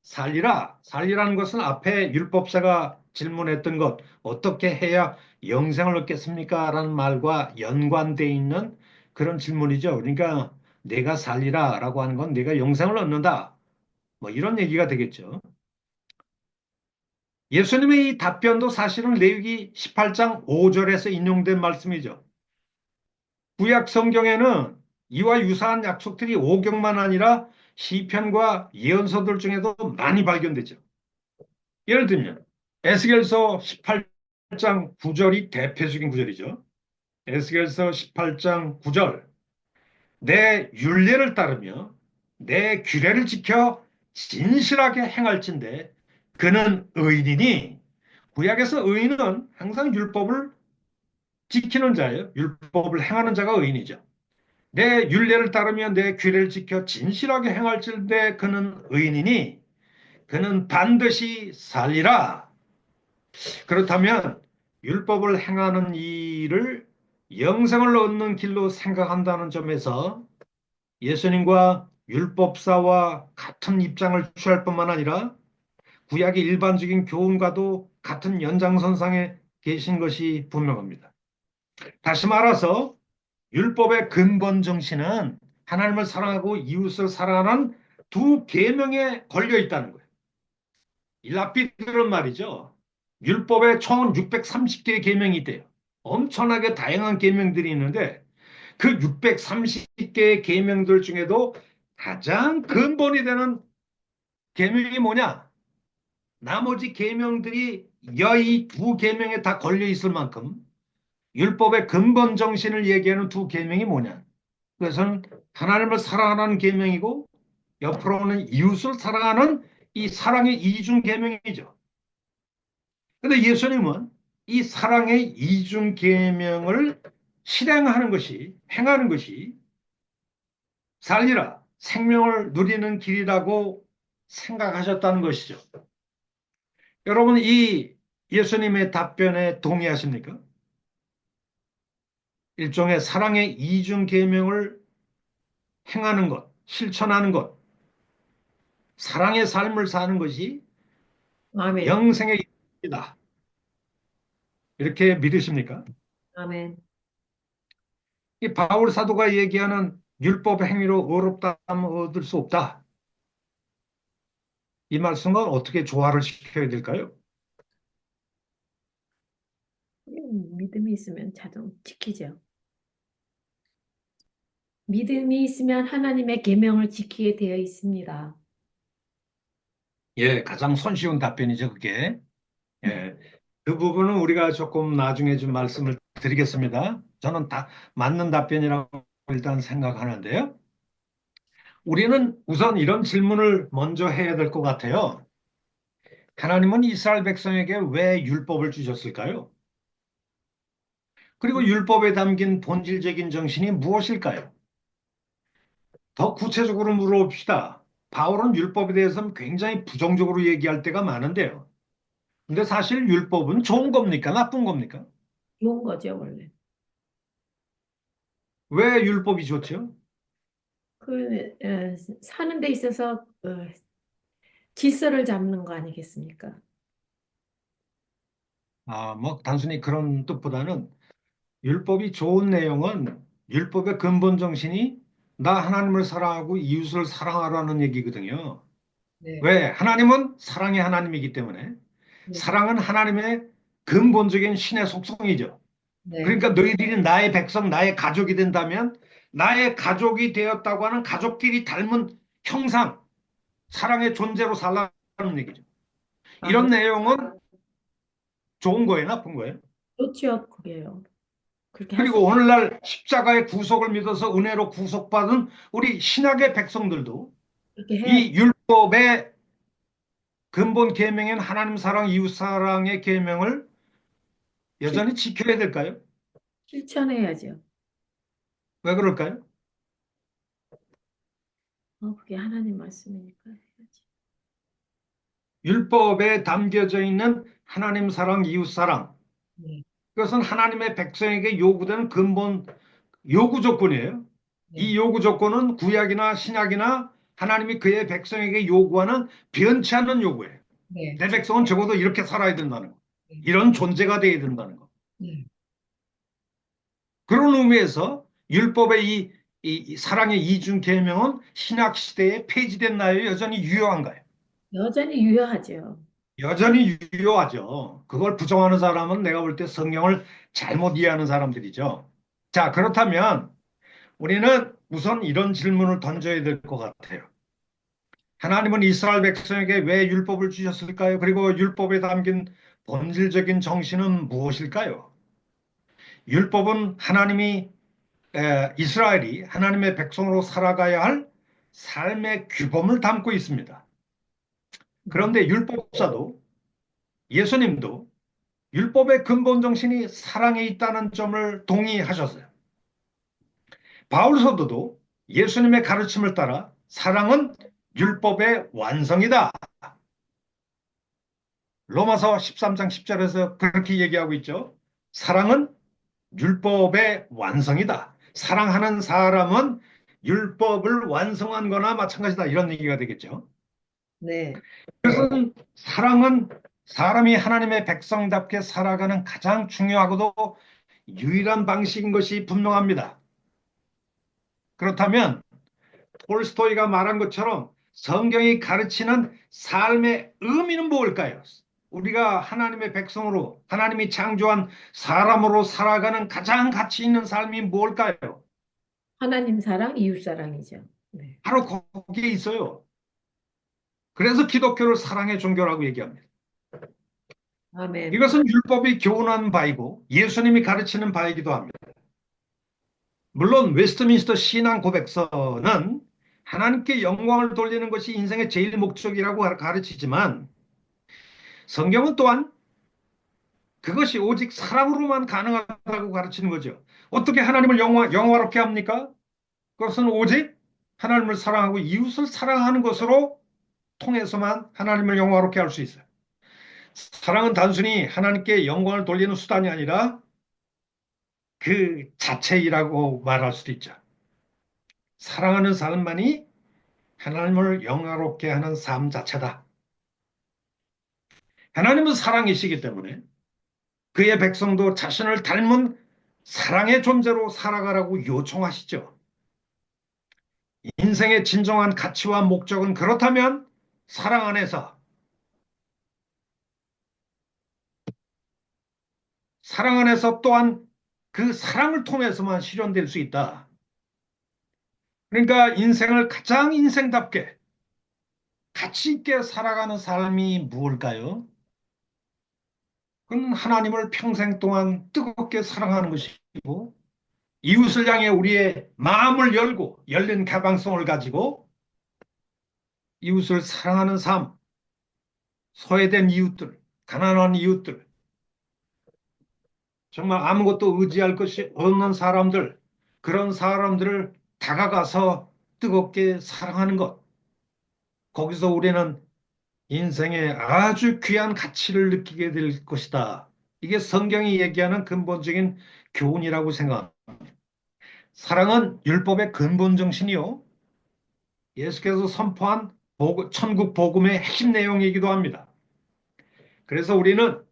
살리라. 살리라는 것은 앞에 율법사가 질문했던 것, 어떻게 해야 영생을 얻겠습니까? 라는 말과 연관되어 있는 그런 질문이죠. 그러니까 내가 살리라 라고 하는 건 내가 영생을 얻는다. 뭐 이런 얘기가 되겠죠. 예수님의 이 답변도 사실은 레위기 18장 5절에서 인용된 말씀이죠. 구약 성경에는 이와 유사한 약속들이 오경만 아니라 시편과 예언서들 중에도 많이 발견되죠. 예를 들면 에스겔서 18장 9절이 대표적인 구절이죠. 에스겔서 18장 9절 내 율례를 따르며 내 규례를 지켜 진실하게 행할진대 그는 의인이니 구약에서 의인은 항상 율법을 지키는 자예요. 율법을 행하는 자가 의인이죠. 내 율례를 따르며 내 규례를 지켜 진실하게 행할진대 그는 의인이니 그는 반드시 살리라. 그렇다면 율법을 행하는 일을 영생을 얻는 길로 생각한다는 점에서 예수님과 율법사와 같은 입장을 취할 뿐만 아니라 구약의 일반적인 교훈과도 같은 연장선상에 계신 것이 분명합니다. 다시 말해서 율법의 근본 정신은 하나님을 사랑하고 이웃을 사랑하는 두 계명에 걸려 있다는 거예요. 이 랍비들은 말이죠. 율법에 총 630개의 계명이 있대요. 엄청나게 다양한 계명들이 있는데 그 630개의 계명들 중에도 가장 근본이 되는 계명이 뭐냐? 나머지 계명들이 여의 두 계명에 다 걸려 있을 만큼 율법의 근본 정신을 얘기하는 두 계명이 뭐냐? 그것은 하나님을 사랑하는 계명이고 옆으로는 이웃을 사랑하는 이 사랑의 이중 계명이죠. 근데 예수님은 이 사랑의 이중 계명을 실행하는 것이 행하는 것이 살리라 생명을 누리는 길이라고 생각하셨다는 것이죠. 여러분 이 예수님의 답변에 동의하십니까? 일종의 사랑의 이중 계명을 행하는 것, 실천하는 것, 사랑의 삶을 사는 것이 아멘. 영생의 길이다. 이렇게 믿으십니까? 아멘. 이 바울 사도가 얘기하는 율법 행위로 의롭다함 얻을 수 없다. 이 말씀과 어떻게 조화를 시켜야 될까요? 믿음이 있으면 자동 지키죠. 믿음이 있으면 하나님의 계명을 지키게 되어 있습니다. 예, 가장 손쉬운 답변이죠, 그게. 예, 그 부분은 우리가 조금 나중에 좀 말씀을 드리겠습니다. 저는 다 맞는 답변이라고 일단 생각하는데요. 우리는 우선 이런 질문을 먼저 해야 될 것 같아요. 하나님은 이스라엘 백성에게 왜 율법을 주셨을까요? 그리고 율법에 담긴 본질적인 정신이 무엇일까요? 더 구체적으로 물어봅시다. 바울은 율법에 대해서는 굉장히 부정적으로 얘기할 때가 많은데요. 근데 사실 율법은 좋은 겁니까? 나쁜 겁니까? 좋은 거죠, 원래. 왜 율법이 좋죠? 사는 데 있어서 질서를 잡는 거 아니겠습니까? 뭐 단순히 그런 뜻보다는 율법이 좋은 내용은 율법의 근본 정신이 나 하나님을 사랑하고 이웃을 사랑하라는 얘기거든요. 네. 왜? 하나님은 사랑의 하나님이기 때문에 네. 사랑은 하나님의 근본적인 신의 속성이죠. 네. 그러니까 너희들이 나의 백성, 나의 가족이 된다면 나의 가족이 되었다고 하는 가족끼리 닮은 형상, 사랑의 존재로 살라는 얘기죠. 이런 아멘. 내용은 좋은 거예요, 나쁜 거예요? 좋죠, 그게요. 그렇게 할 수, 그리고 오늘날 십자가의 구속을 믿어서 은혜로 구속받은 우리 신약의 백성들도 그렇게 해야죠. 이 율법의 근본 계명인 하나님 사랑, 이웃 사랑의 계명을 실, 여전히 지켜야 될까요? 실천해야죠. 왜 그럴까요? 그게 하나님 말씀이니까 해야지. 율법에 담겨져 있는 하나님 사랑, 이웃 사랑. 네, 그것은 하나님의 백성에게 요구되는 근본 요구 조건이에요. 네, 이 요구 조건은 구약이나 신약이나 하나님이 그의 백성에게 요구하는 변치 않는 요구예요. 네, 내 백성은 적어도 이렇게 살아야 된다는 거. 네, 이런 존재가 되어야 된다는 거. 네. 그런 의미에서 율법의 이 사랑의 이중 계명은 신약 시대에 폐지됐나요? 여전히 유효한가요? 여전히 유효하죠. 여전히 유효하죠. 그걸 부정하는 사람은 내가 볼 때 성경을 잘못 이해하는 사람들이죠. 자, 그렇다면 우리는 우선 이런 질문을 던져야 될 것 같아요. 하나님은 이스라엘 백성에게 왜 율법을 주셨을까요? 그리고 율법에 담긴 본질적인 정신은 무엇일까요? 율법은 이스라엘이 하나님의 백성으로 살아가야 할 삶의 규범을 담고 있습니다. 네. 그런데 율법사도 예수님도 율법의 근본 정신이 사랑에 있다는 점을 동의하셨어요. 바울 사도도 예수님의 가르침을 따라 사랑은 율법의 완성이다. 로마서 13장 10절에서 그렇게 얘기하고 있죠. 사랑은 율법의 완성이다. 사랑하는 사람은 율법을 완성한 거나 마찬가지다. 이런 얘기가 되겠죠. 네. 그래서 사랑은 사람이 하나님의 백성답게 살아가는 가장 중요하고도 유일한 방식인 것이 분명합니다. 그렇다면 톨스토이가 말한 것처럼 성경이 가르치는 삶의 의미는 무엇일까요? 우리가 하나님의 백성으로 하나님이 창조한 사람으로 살아가는 가장 가치 있는 삶이 무엇일까요? 하나님 사랑, 이웃 사랑이죠. 네. 바로 거기에 있어요. 그래서 기독교를 사랑의 종교라고 얘기합니다. 아멘. 이것은 율법이 교훈하는 바이고 예수님이 가르치는 바이기도 합니다. 물론 웨스트민스터 신앙 고백서는 하나님께 영광을 돌리는 것이 인생의 제일 목적이라고 가르치지만 성경은 또한 그것이 오직 사랑으로만 가능하다고 가르치는 거죠. 어떻게 하나님을 영화롭게 합니까? 그것은 오직 하나님을 사랑하고 이웃을 사랑하는 것으로 통해서만 하나님을 영화롭게 할 수 있어요. 사랑은 단순히 하나님께 영광을 돌리는 수단이 아니라 그 자체이라고 말할 수도 있죠. 사랑하는 삶만이 하나님을 영화롭게 하는 삶 자체다. 하나님은 사랑이시기 때문에 그의 백성도 자신을 닮은 사랑의 존재로 살아가라고 요청하시죠. 인생의 진정한 가치와 목적은 그렇다면 사랑 안에서, 사랑 안에서 또한 그 사랑을 통해서만 실현될 수 있다. 그러니까 인생을 가장 인생답게 가치 있게 살아가는 삶이 무엇일까요? 그건 하나님을 평생 동안 뜨겁게 사랑하는 것이고 이웃을 향해 우리의 마음을 열고 열린 개방성을 가지고 이웃을 사랑하는 삶, 소외된 이웃들, 가난한 이웃들, 정말 아무것도 의지할 것이 없는 사람들, 그런 사람들을 다가가서 뜨겁게 사랑하는 것. 거기서 우리는 인생의 아주 귀한 가치를 느끼게 될 것이다. 이게 성경이 얘기하는 근본적인 교훈이라고 생각합니다. 사랑은 율법의 근본 정신이요. 예수께서 선포한 천국 복음의 핵심 내용이기도 합니다. 그래서 우리는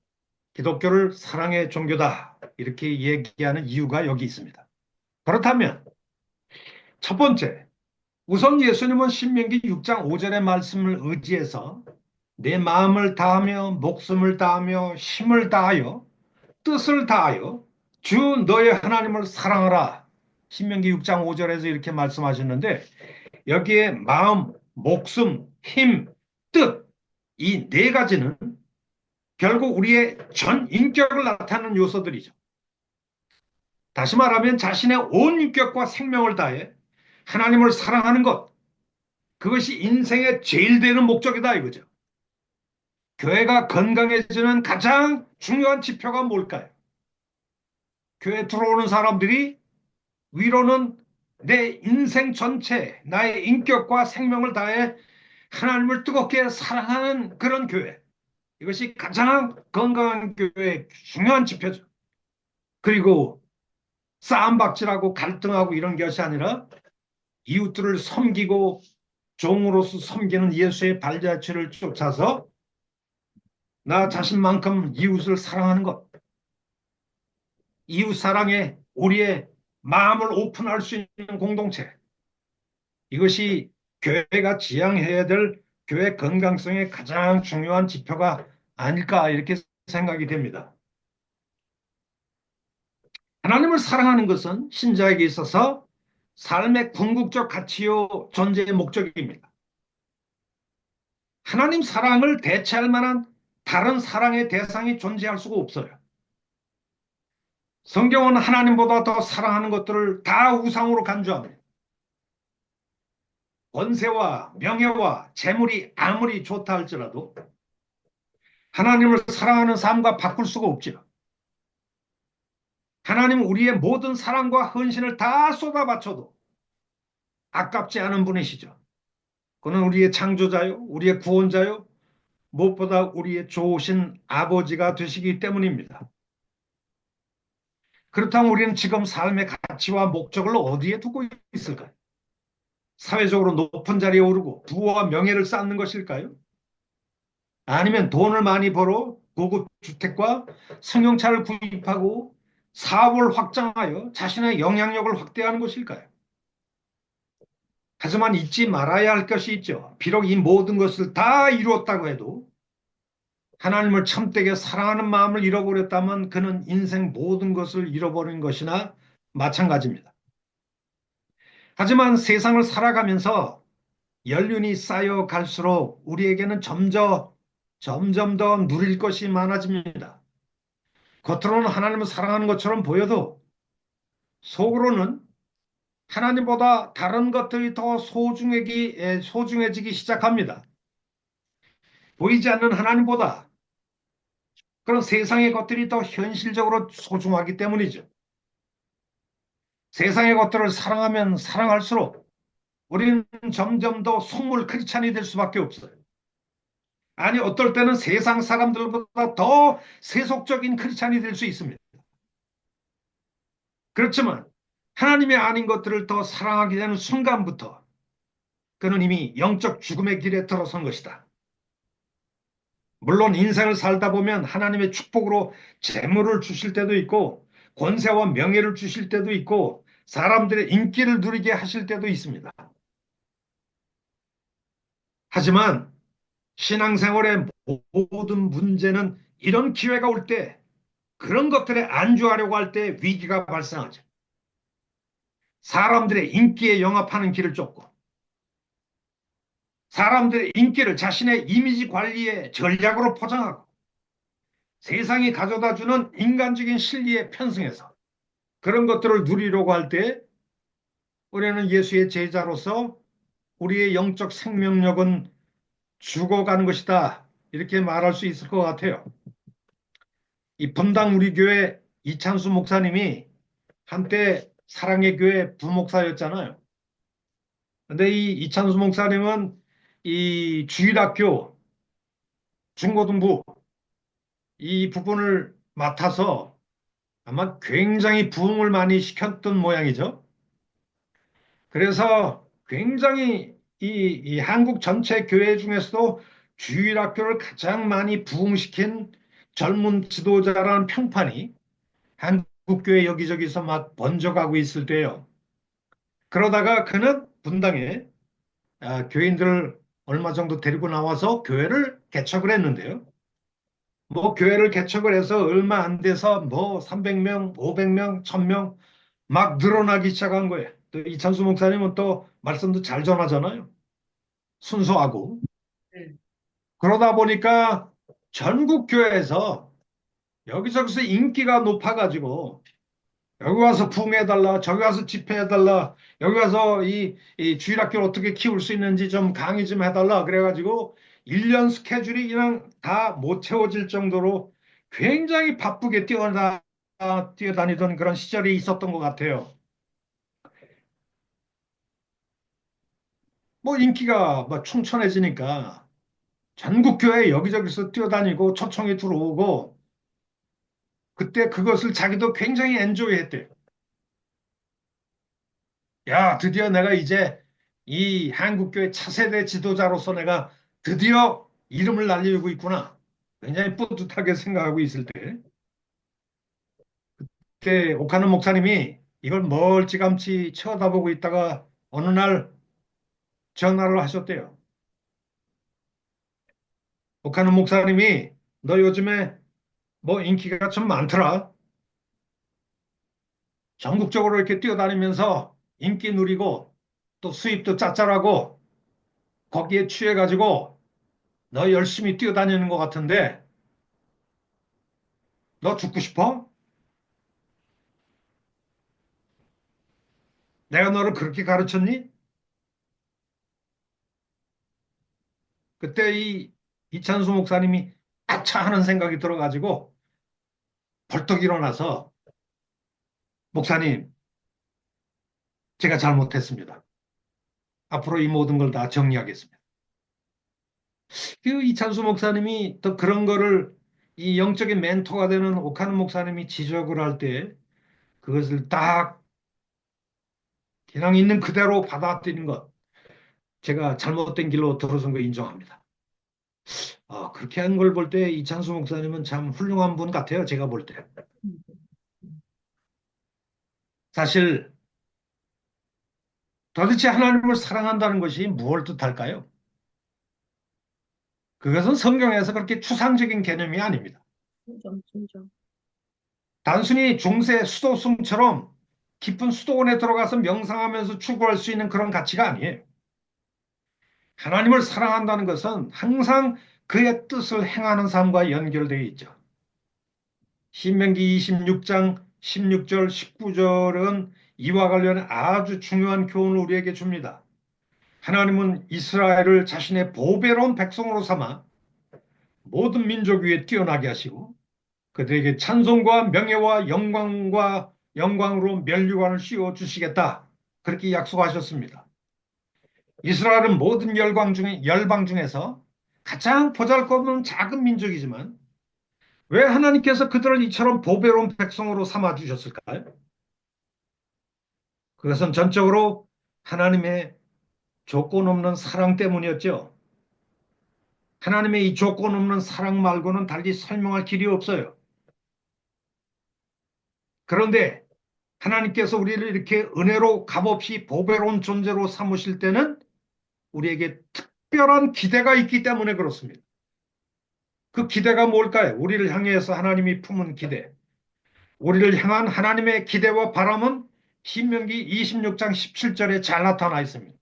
기독교를 사랑의 종교다. 이렇게 얘기하는 이유가 여기 있습니다. 그렇다면 첫 번째, 우선 예수님은 신명기 6장 5절의 말씀을 의지해서 내 마음을 다하며 목숨을 다하며 힘을 다하여 뜻을 다하여 주 너의 하나님을 사랑하라. 신명기 6장 5절에서 이렇게 말씀하셨는데 여기에 마음, 목숨, 힘, 뜻, 이 네 가지는 결국 우리의 전 인격을 나타내는 요소들이죠. 다시 말하면 자신의 온 인격과 생명을 다해 하나님을 사랑하는 것, 그것이 인생의 제일 되는 목적이다 이거죠. 교회가 건강해지는 가장 중요한 지표가 뭘까요? 교회 들어오는 사람들이 위로는 내 인생 전체, 나의 인격과 생명을 다해 하나님을 뜨겁게 사랑하는 그런 교회. 이것이 가장 건강한 교회의 중요한 지표죠. 그리고 싸움박질하고 갈등하고 이런 것이 아니라 이웃들을 섬기고 종으로서 섬기는 예수의 발자취를 쫓아서 나 자신만큼 이웃을 사랑하는 것. 이웃 사랑에 우리의 마음을 오픈할 수 있는 공동체. 이것이 교회가 지향해야 될 교회 건강성의 가장 중요한 지표가 아닐까 이렇게 생각이 됩니다. 하나님을 사랑하는 것은 신자에게 있어서 삶의 궁극적 가치요 존재의 목적입니다. 하나님 사랑을 대체할 만한 다른 사랑의 대상이 존재할 수가 없어요. 성경은 하나님보다 더 사랑하는 것들을 다 우상으로 간주합니다. 권세와 명예와 재물이 아무리 좋다 할지라도 하나님을 사랑하는 삶과 바꿀 수가 없죠. 하나님은 우리의 모든 사랑과 헌신을 다 쏟아바쳐도 아깝지 않은 분이시죠. 그는 우리의 창조자요, 우리의 구원자요, 무엇보다 우리의 좋으신 아버지가 되시기 때문입니다. 그렇다면 우리는 지금 삶의 가치와 목적을 어디에 두고 있을까요? 사회적으로 높은 자리에 오르고 부와 명예를 쌓는 것일까요? 아니면 돈을 많이 벌어 고급 주택과 승용차를 구입하고 사업을 확장하여 자신의 영향력을 확대하는 것일까요? 하지만 잊지 말아야 할 것이 있죠. 비록 이 모든 것을 다 이루었다고 해도 하나님을 참되게 사랑하는 마음을 잃어버렸다면 그는 인생 모든 것을 잃어버린 것이나 마찬가지입니다. 하지만 세상을 살아가면서 연륜이 쌓여 갈수록 우리에게는 점점 더 누릴 것이 많아집니다. 겉으로는 하나님을 사랑하는 것처럼 보여도 속으로는 하나님보다 다른 것들이 더 소중해지기 시작합니다. 보이지 않는 하나님보다 그런 세상의 것들이 더 현실적으로 소중하기 때문이죠. 세상의 것들을 사랑하면 사랑할수록 우리는 점점 더 속물 크리스찬이 될 수밖에 없어요. 아니, 어떨 때는 세상 사람들보다 더 세속적인 크리스찬이 될 수 있습니다. 그렇지만 하나님이 아닌 것들을 더 사랑하게 되는 순간부터 그는 이미 영적 죽음의 길에 들어선 것이다. 물론 인생을 살다 보면 하나님의 축복으로 재물을 주실 때도 있고 권세와 명예를 주실 때도 있고 사람들의 인기를 누리게 하실 때도 있습니다. 하지만 신앙생활의 모든 문제는 이런 기회가 올 때 그런 것들에 안주하려고 할 때 위기가 발생하죠. 사람들의 인기에 영합하는 길을 쫓고 사람들의 인기를 자신의 이미지 관리의 전략으로 포장하고 세상이 가져다주는 인간적인 실리에 편승해서 그런 것들을 누리려고 할 때 우리는 예수의 제자로서 우리의 영적 생명력은 죽어가는 것이다. 이렇게 말할 수 있을 것 같아요. 이 분당 우리 교회 이찬수 목사님이 한때 사랑의 교회 부목사였잖아요. 근데 이 이찬수 목사님은 이 주일학교 중고등부 이 부분을 맡아서 아마 굉장히 부흥을 많이 시켰던 모양이죠. 그래서 굉장히 이 한국 전체 교회 중에서도 주일학교를 가장 많이 부흥시킨 젊은 지도자라는 평판이 한국 교회 여기저기서 막 번져가고 있을 때요. 그러다가 그는 분당에 교인들을 얼마 정도 데리고 나와서 교회를 개척을 했는데요. 뭐 교회를 개척을 해서 얼마 안 돼서 뭐 300명, 500명, 1000명 막 늘어나기 시작한 거예요. 또 이찬수 목사님은 또 말씀도 잘 전하잖아요. 순수하고. 네. 그러다 보니까 전국 교회에서 여기저기서 인기가 높아가지고 여기 와서 부흥해달라, 저기 와서 집회해달라, 여기 와서 이 주일학교를 어떻게 키울 수 있는지 좀 강의 좀 해달라. 그래가지고 1년 스케줄이 그냥 다 못 채워질 정도로 굉장히 바쁘게 뛰어다니던 그런 시절이 있었던 것 같아요. 뭐 인기가 막 충천해지니까 전국 교회 여기저기서 뛰어다니고 초청이 들어오고 그때 그것을 자기도 굉장히 엔조이했대요. 야, 드디어 내가 이제 이 한국교회 차세대 지도자로서 내가 드디어 이름을 날리고 있구나. 굉장히 뿌듯하게 생각하고 있을 때, 그때 오카노 목사님이 이걸 멀찌감치 쳐다보고 있다가 어느 날 전화를 하셨대요. 오카노 목사님이 너 요즘에 뭐 인기가 좀 많더라. 전국적으로 이렇게 뛰어다니면서 인기 누리고 또 수입도 짭짤하고 거기에 취해가지고 너 열심히 뛰어다니는 것 같은데 너 죽고 싶어? 내가 너를 그렇게 가르쳤니? 그때 이 이찬수 목사님이 아차 하는 생각이 들어가지고 벌떡 일어나서 목사님, 제가 잘못했습니다. 앞으로 이 모든 걸 다 정리하겠습니다. 그 이찬수 목사님이 또 그런 거를 이 영적인 멘토가 되는 옥하는 목사님이 지적을 할 때 그것을 딱 그냥 있는 그대로 받아들인 것. 제가 잘못된 길로 들어선 거 인정합니다. 그렇게 한 걸 볼 때 이찬수 목사님은 참 훌륭한 분 같아요. 제가 볼 때. 사실 도대체 하나님을 사랑한다는 것이 무엇을 뜻할까요? 그것은 성경에서 그렇게 추상적인 개념이 아닙니다. 진정, 진정. 단순히 중세 수도승처럼 깊은 수도원에 들어가서 명상하면서 추구할 수 있는 그런 가치가 아니에요. 하나님을 사랑한다는 것은 항상 그의 뜻을 행하는 삶과 연결되어 있죠. 신명기 26장 16절, 19절은 이와 관련해 아주 중요한 교훈을 우리에게 줍니다. 하나님은 이스라엘을 자신의 보배로운 백성으로 삼아 모든 민족 위에 뛰어나게 하시고 그들에게 찬송과 명예와 영광으로 면류관을 씌워 주시겠다. 그렇게 약속하셨습니다. 이스라엘은 모든 열방 중에서 가장 보잘것없는 작은 민족이지만 왜 하나님께서 그들을 이처럼 보배로운 백성으로 삼아 주셨을까요? 그것은 전적으로 하나님의 조건 없는 사랑 때문이었죠. 하나님의 이 조건 없는 사랑 말고는 달리 설명할 길이 없어요. 그런데 하나님께서 우리를 이렇게 은혜로 값없이 보배로운 존재로 삼으실 때는 우리에게 특별한 기대가 있기 때문에 그렇습니다. 그 기대가 뭘까요? 우리를 향해서 하나님이 품은 기대. 우리를 향한 하나님의 기대와 바람은 신명기 26장 17절에 잘 나타나 있습니다.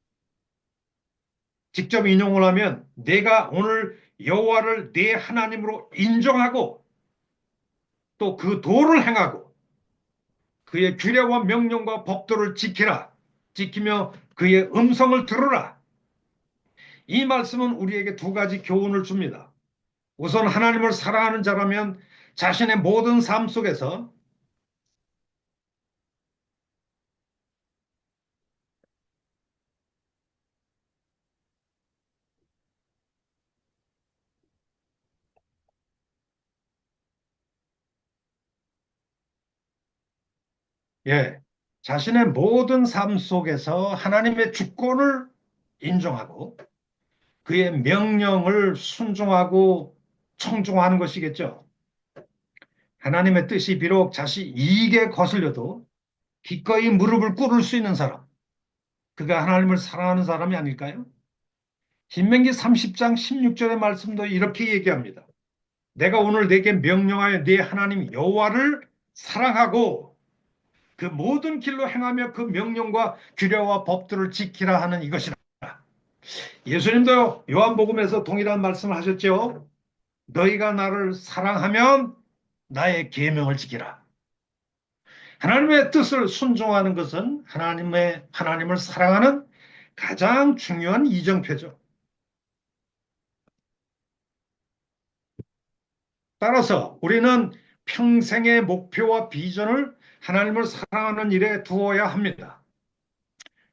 직접 인용을 하면 내가 오늘 여호와를 내 하나님으로 인정하고 또 그 도를 행하고 그의 규례와 명령과 법도를 지키며 그의 음성을 들으라. 이 말씀은 우리에게 두 가지 교훈을 줍니다. 우선 하나님을 사랑하는 자라면 자신의 모든 삶 속에서 예, 자신의 모든 삶 속에서 하나님의 주권을 인정하고 그의 명령을 순종하고 청종하는 것이겠죠. 하나님의 뜻이 비록 자신 이익에 거슬려도 기꺼이 무릎을 꿇을 수 있는 사람, 그가 하나님을 사랑하는 사람이 아닐까요? 신명기 30장 16절의 말씀도 이렇게 얘기합니다. 내가 오늘 내게 명령하여 네 하나님 여호와를 사랑하고 그 모든 길로 행하며 그 명령과 규례와 법들을 지키라 하는 이것이라. 예수님도 요한복음에서 동일한 말씀을 하셨죠. 너희가 나를 사랑하면 나의 계명을 지키라. 하나님의 뜻을 순종하는 것은 하나님을 사랑하는 가장 중요한 이정표죠. 따라서 우리는 평생의 목표와 비전을 하나님을 사랑하는 일에 두어야 합니다.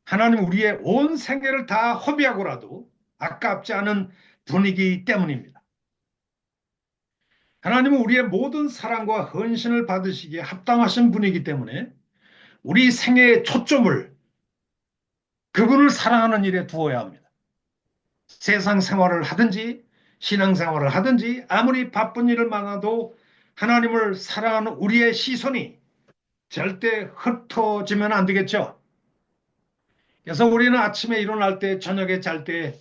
하나님 우리의 온 생애를 다 허비하고라도 아깝지 않은 분위기 때문입니다. 하나님은 우리의 모든 사랑과 헌신을 받으시기에 합당하신 분이기 때문에 우리 생애의 초점을 그분을 사랑하는 일에 두어야 합니다. 세상 생활을 하든지 신앙 생활을 하든지 아무리 바쁜 일을 많아도 하나님을 사랑하는 우리의 시선이 절대 흩어지면 안 되겠죠. 그래서 우리는 아침에 일어날 때 저녁에 잘 때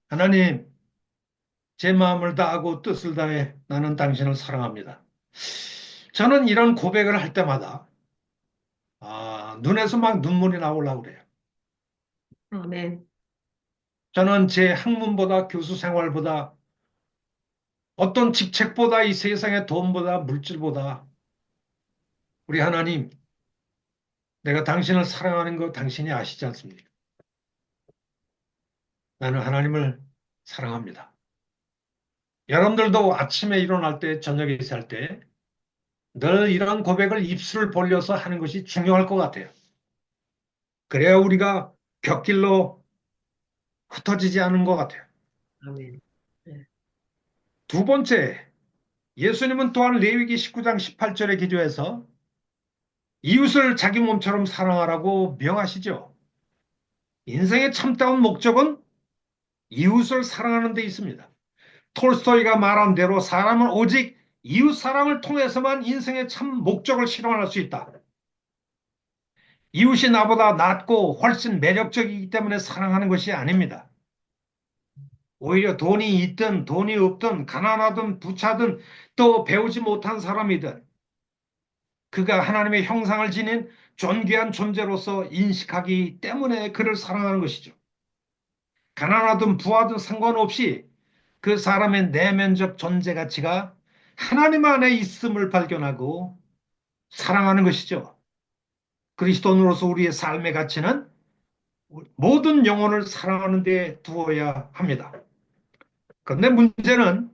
하나님 제 마음을 다하고 뜻을 다해 나는 당신을 사랑합니다. 저는 이런 고백을 할 때마다 눈에서 막 눈물이 나오려고 그래요. 아멘. 저는 제 학문보다 교수 생활보다 어떤 직책보다 이 세상의 돈보다 물질보다 우리 하나님 내가 당신을 사랑하는 거 당신이 아시지 않습니까? 나는 하나님을 사랑합니다. 여러분들도 아침에 일어날 때 저녁에 잘 때 늘 이런 고백을 입술을 벌려서 하는 것이 중요할 것 같아요. 그래야 우리가 곁길로 흩어지지 않은 것 같아요. 아멘. 네. 두 번째, 예수님은 또한 레위기 19장 18절의 기조에서 이웃을 자기 몸처럼 사랑하라고 명하시죠. 인생의 참다운 목적은 이웃을 사랑하는 데 있습니다. 톨스토이가 말한 대로 사람은 오직 이웃 사랑을 통해서만 인생의 참 목적을 실현할 수 있다. 이웃이 나보다 낫고 훨씬 매력적이기 때문에 사랑하는 것이 아닙니다. 오히려 돈이 있든 돈이 없든 가난하든 부차든 또 배우지 못한 사람이든 그가 하나님의 형상을 지닌 존귀한 존재로서 인식하기 때문에 그를 사랑하는 것이죠. 가난하든 부하든 상관없이 그 사람의 내면적 존재 가치가 하나님 안에 있음을 발견하고 사랑하는 것이죠. 그리스도인으로서 우리의 삶의 가치는 모든 영혼을 사랑하는 데 두어야 합니다. 그런데 문제는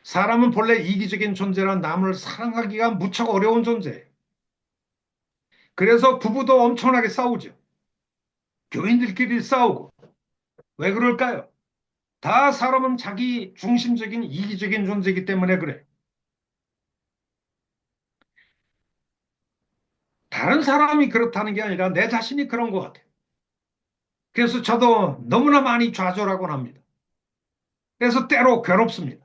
사람은 본래 이기적인 존재라 남을 사랑하기가 무척 어려운 존재예요. 그래서 부부도 엄청나게 싸우죠. 교인들끼리 싸우고. 왜 그럴까요? 다 사람은 자기 중심적인 이기적인 존재이기 때문에 그래. 다른 사람이 그렇다는 게 아니라 내 자신이 그런 것 같아요. 그래서 저도 너무나 많이 좌절하곤 합니다. 그래서 때로 괴롭습니다.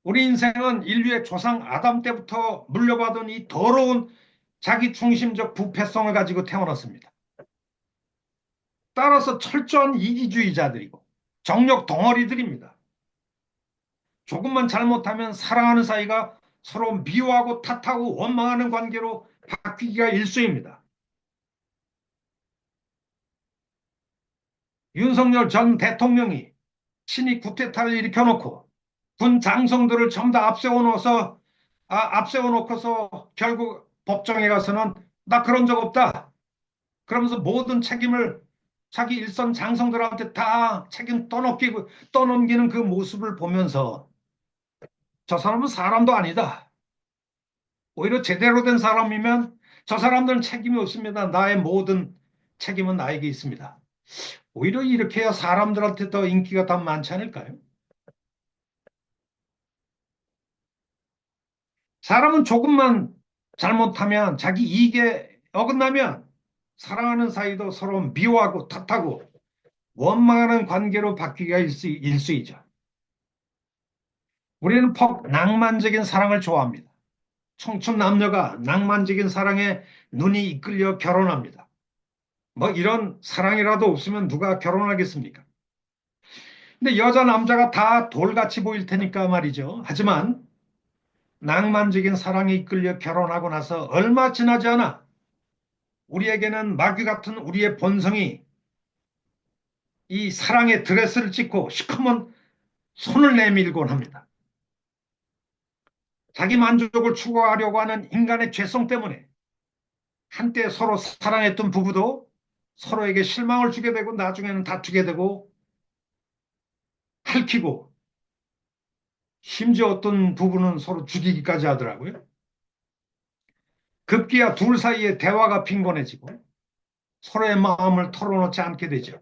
우리 인생은 인류의 조상 아담 때부터 물려받은 이 더러운 자기 중심적 부패성을 가지고 태어났습니다. 따라서 철저한 이기주의자들이고 정력 덩어리들입니다. 조금만 잘못하면 사랑하는 사이가 서로 미워하고 탓하고 원망하는 관계로 바뀌기가 일쑤입니다. 윤석열 전 대통령이 친히 쿠데타를 일으켜놓고 군 장성들을 전부 다 앞세워놓고서 결국 법정에 가서는 나 그런 적 없다. 그러면서 모든 책임을 자기 일선 장성들한테 다 책임 떠넘기는 그 모습을 보면서 저 사람은 사람도 아니다. 오히려 제대로 된 사람이면 저 사람들은 책임이 없습니다. 나의 모든 책임은 나에게 있습니다. 오히려 이렇게 해야 사람들한테 더 인기가 더 많지 않을까요? 사람은 조금만 잘못하면 자기 이익에 어긋나면 사랑하는 사이도 서로 미워하고 탓하고 원망하는 관계로 바뀌기가 일수이죠. 우리는 낭만적인 사랑을 좋아합니다. 청춘 남녀가 낭만적인 사랑에 눈이 이끌려 결혼합니다. 뭐 이런 사랑이라도 없으면 누가 결혼하겠습니까? 근데 여자 남자가 다 돌같이 보일 테니까 말이죠. 하지만 낭만적인 사랑에 이끌려 결혼하고 나서 얼마 지나지 않아 우리에게는 마귀 같은 우리의 본성이 이 사랑의 드레스를 찢고 시커먼 손을 내밀곤 합니다. 자기 만족을 추구하려고 하는 인간의 죄성 때문에 한때 서로 사랑했던 부부도 서로에게 실망을 주게 되고 나중에는 다투게 되고 핥히고 심지어 어떤 부부는 서로 죽이기까지 하더라고요. 급기야 둘 사이에 대화가 빈곤해지고 서로의 마음을 털어놓지 않게 되죠.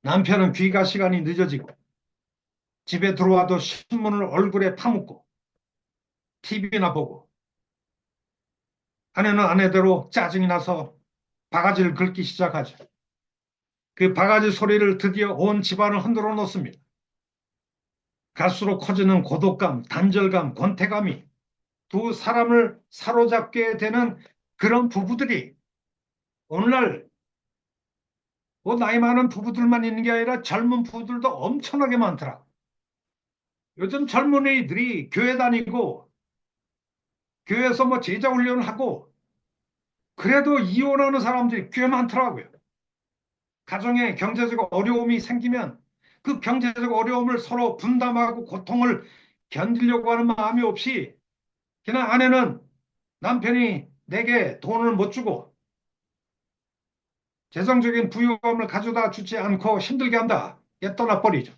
남편은 귀가 시간이 늦어지고 집에 들어와도 신문을 얼굴에 파묻고 TV나 보고, 아내는 아내대로 짜증이 나서 바가지를 긁기 시작하죠. 그 바가지 소리를 드디어 온 집안을 흔들어 놓습니다. 갈수록 커지는 고독감, 단절감, 권태감이 두 사람을 사로잡게 되는 그런 부부들이 오늘날 뭐 나이 많은 부부들만 있는 게 아니라 젊은 부부들도 엄청나게 많더라. 요즘 젊은이들이 교회 다니고 교회에서 뭐 제자 훈련을 하고 그래도 이혼하는 사람들이 꽤 많더라고요. 가정에 경제적 어려움이 생기면 그 경제적 어려움을 서로 분담하고 고통을 견디려고 하는 마음이 없이 그냥 아내는 남편이 내게 돈을 못 주고 재정적인 부유함을 가져다 주지 않고 힘들게 한다. 얘 떠나버리죠.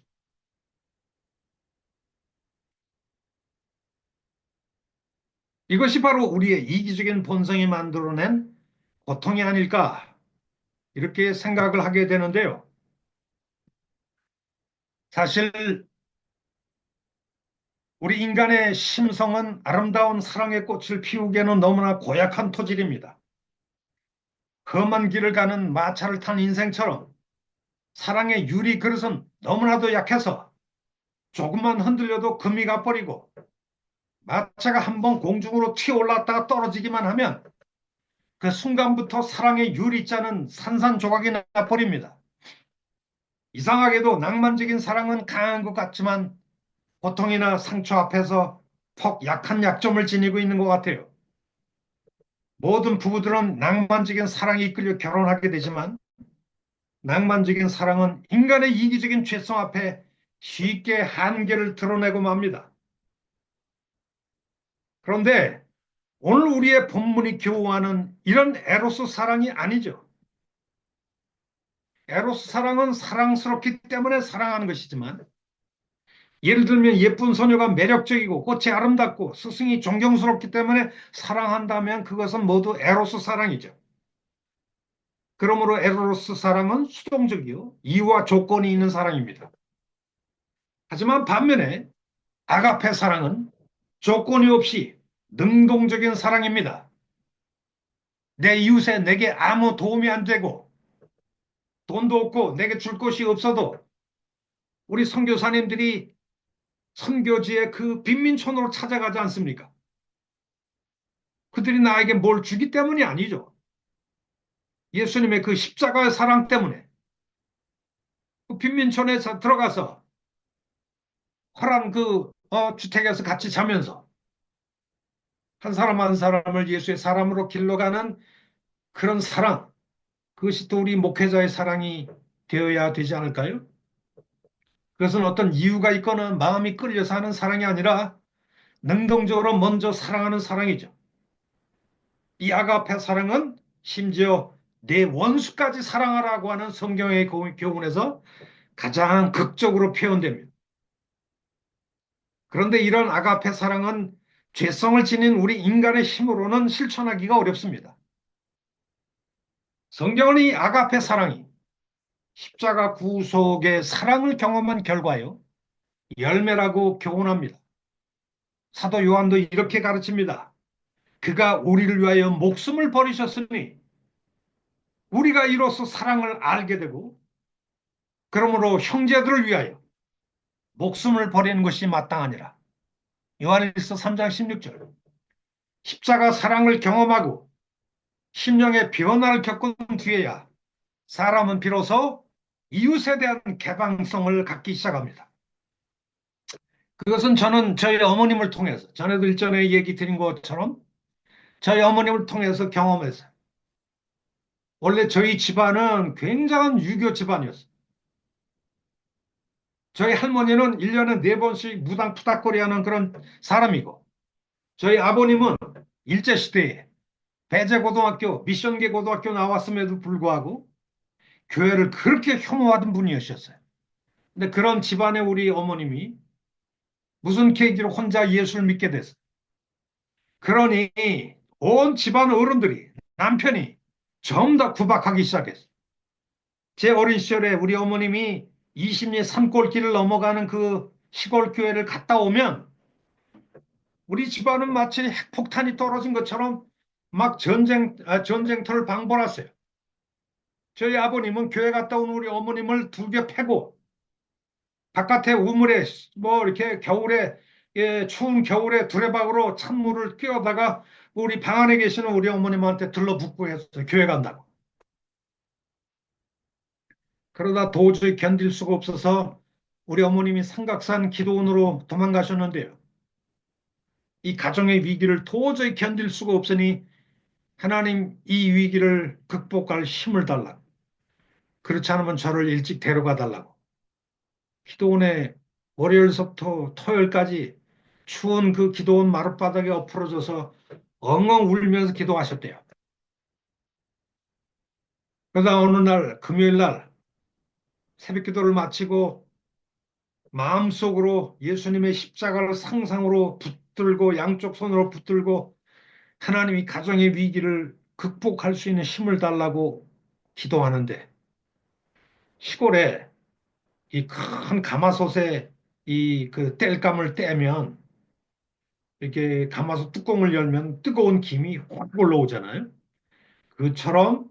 이것이 바로 우리의 이기적인 본성이 만들어낸 고통이 아닐까 이렇게 생각을 하게 되는데요. 사실 우리 인간의 심성은 아름다운 사랑의 꽃을 피우기에는 너무나 고약한 토질입니다. 험한 길을 가는 마차를 탄 인생처럼 사랑의 유리 그릇은 너무나도 약해서 조금만 흔들려도 금이 가버리고 마차가 한번 공중으로 튀어올랐다가 떨어지기만 하면 그 순간부터 사랑의 유리잔은 산산조각이 나버립니다. 이상하게도 낭만적인 사랑은 강한 것 같지만 고통이나 상처 앞에서 퍽 약한 약점을 지니고 있는 것 같아요. 모든 부부들은 낭만적인 사랑에 이끌려 결혼하게 되지만 낭만적인 사랑은 인간의 이기적인 죄성 앞에 쉽게 한계를 드러내고 맙니다. 그런데 오늘 우리의 본문이 교훈하는 이런 에로스 사랑이 아니죠. 에로스 사랑은 사랑스럽기 때문에 사랑하는 것이지만 예를 들면 예쁜 소녀가 매력적이고 꽃이 아름답고 스승이 존경스럽기 때문에 사랑한다면 그것은 모두 에로스 사랑이죠. 그러므로 에로스 사랑은 수동적이요. 이유와 조건이 있는 사랑입니다. 하지만 반면에 아가페 사랑은 조건이 없이 능동적인 사랑입니다. 내 이웃에 내게 아무 도움이 안 되고 돈도 없고 내게 줄 것이 없어도 우리 선교사님들이 선교지의 그 빈민촌으로 찾아가지 않습니까? 그들이 나에게 뭘 주기 때문이 아니죠. 예수님의 그 십자가의 사랑 때문에 그 빈민촌에 들어가서 허란 그 주택에서 같이 자면서 한 사람 한 사람을 예수의 사람으로 길러가는 그런 사랑, 그것이 또 우리 목회자의 사랑이 되어야 되지 않을까요? 그것은 어떤 이유가 있거나 마음이 끌려서 하는 사랑이 아니라 능동적으로 먼저 사랑하는 사랑이죠. 이 아가페 사랑은 심지어 내 원수까지 사랑하라고 하는 성경의 교훈에서 가장 극적으로 표현됩니다. 그런데 이런 아가페 사랑은 죄성을 지닌 우리 인간의 힘으로는 실천하기가 어렵습니다. 성경은 이 아가페 사랑이 십자가 구속의 사랑을 경험한 결과요. 열매라고 교훈합니다. 사도 요한도 이렇게 가르칩니다. 그가 우리를 위하여 목숨을 버리셨으니 우리가 이로써 사랑을 알게 되고 그러므로 형제들을 위하여 목숨을 버리는 것이 마땅하니라. 요한일서 3장 16절. 십자가 사랑을 경험하고 심령의 변화를 겪은 뒤에야 사람은 비로소 이웃에 대한 개방성을 갖기 시작합니다. 그것은 저는 저희 어머님을 통해서 전에도 일전에 얘기 드린 것처럼 저희 어머님을 통해서 경험했어요. 원래 저희 집안은 굉장한 유교 집안이었어요. 저희 할머니는 1년에 4번씩 무당 푸닥거리 하는 그런 사람이고 저희 아버님은 일제시대에 배제고등학교, 미션계 고등학교 나왔음에도 불구하고 교회를 그렇게 혐오하던 분이셨어요. 근데 그런 집안의 우리 어머님이 무슨 계기로 혼자 예수를 믿게 됐어. 그러니 온 집안 어른들이 남편이 전부 다 구박하기 시작했어. 제 어린 시절에 우리 어머님이 20리 산골길을 넘어가는 그 시골 교회를 갔다 오면 우리 집안은 마치 핵폭탄이 떨어진 것처럼 막 전쟁터를 방불했어요. 저희 아버님은 교회 갔다 온 우리 어머님을 두겨 패고 바깥에 우물에 뭐 이렇게 겨울에 추운 겨울에 두레박으로 찬물을 끼워다가 우리 방 안에 계시는 우리 어머님한테 들러붙고 했어요. 교회 간다고. 그러다 도저히 견딜 수가 없어서 우리 어머님이 삼각산 기도원으로 도망가셨는데요. 이 가정의 위기를 도저히 견딜 수가 없으니 하나님 이 위기를 극복할 힘을 달라. 그렇지 않으면 저를 일찍 데려가 달라고. 기도원에 월요일서부터 토요일까지 추운 그 기도원 마룻바닥에 엎어져서 엉엉 울면서 기도하셨대요. 그러다 어느 날 금요일 날 새벽 기도를 마치고 마음속으로 예수님의 십자가를 상상으로 붙들고 양쪽 손으로 붙들고 하나님이 가정의 위기를 극복할 수 있는 힘을 달라고 기도하는데 시골에 이 큰 가마솥에 이 그 땔감을 떼면 이렇게 가마솥 뚜껑을 열면 뜨거운 김이 확 올라오잖아요. 그처럼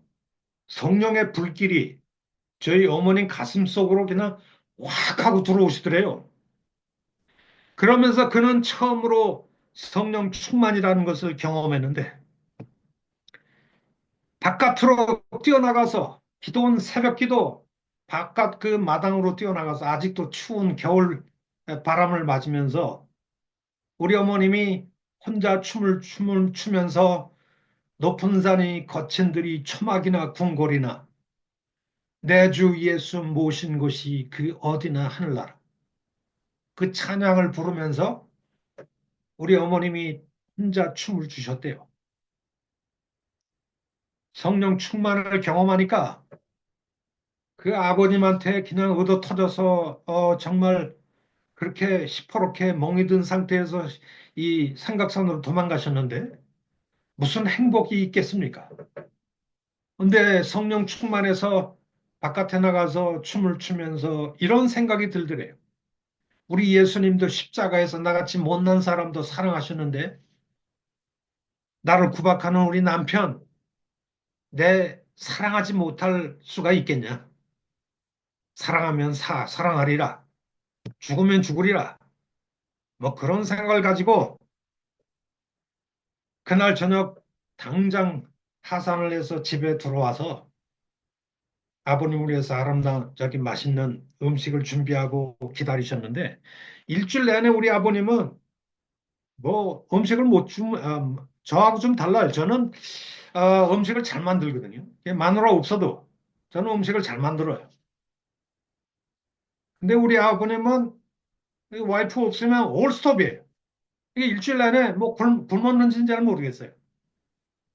성령의 불길이 저희 어머님 가슴 속으로 그냥 확 하고 들어오시더래요. 그러면서 그는 처음으로 성령 충만이라는 것을 경험했는데 바깥으로 뛰어나가서 기도원 새벽 기도 바깥 그 마당으로 뛰어나가서 아직도 추운 겨울 바람을 맞으면서 우리 어머님이 혼자 춤을 추면서 높은 산이 거친 들이 초막이나 궁궐이나 내 주 예수 모신 곳이 그 어디나 하늘나라 그 찬양을 부르면서 우리 어머님이 혼자 춤을 추셨대요. 성령 충만을 경험하니까 그 아버님한테 그냥 얻어 터져서 정말 그렇게 시퍼렇게 멍이 든 상태에서 이 삼각산으로 도망가셨는데 무슨 행복이 있겠습니까? 근데 성령 충만해서 바깥에 나가서 춤을 추면서 이런 생각이 들더래요. 우리 예수님도 십자가에서 나같이 못난 사람도 사랑하셨는데 나를 구박하는 우리 남편 내 사랑하지 못할 수가 있겠냐? 사랑하면 사랑하리라. 죽으면 죽으리라. 뭐 그런 생각을 가지고 그날 저녁 당장 하산을 해서 집에 들어와서 아버님을 위해서 아름다운 저기 맛있는 음식을 준비하고 기다리셨는데 일주일 내내 우리 아버님은 뭐 음식을 못 저하고 좀 달라요. 저는 음식을 잘 만들거든요. 마누라 없어도 저는 음식을 잘 만들어요. 근데 우리 아버님은 이 와이프 없으면 올스톱이에요. 이게 일주일 내내 뭐 굶었는지는 잘 모르겠어요.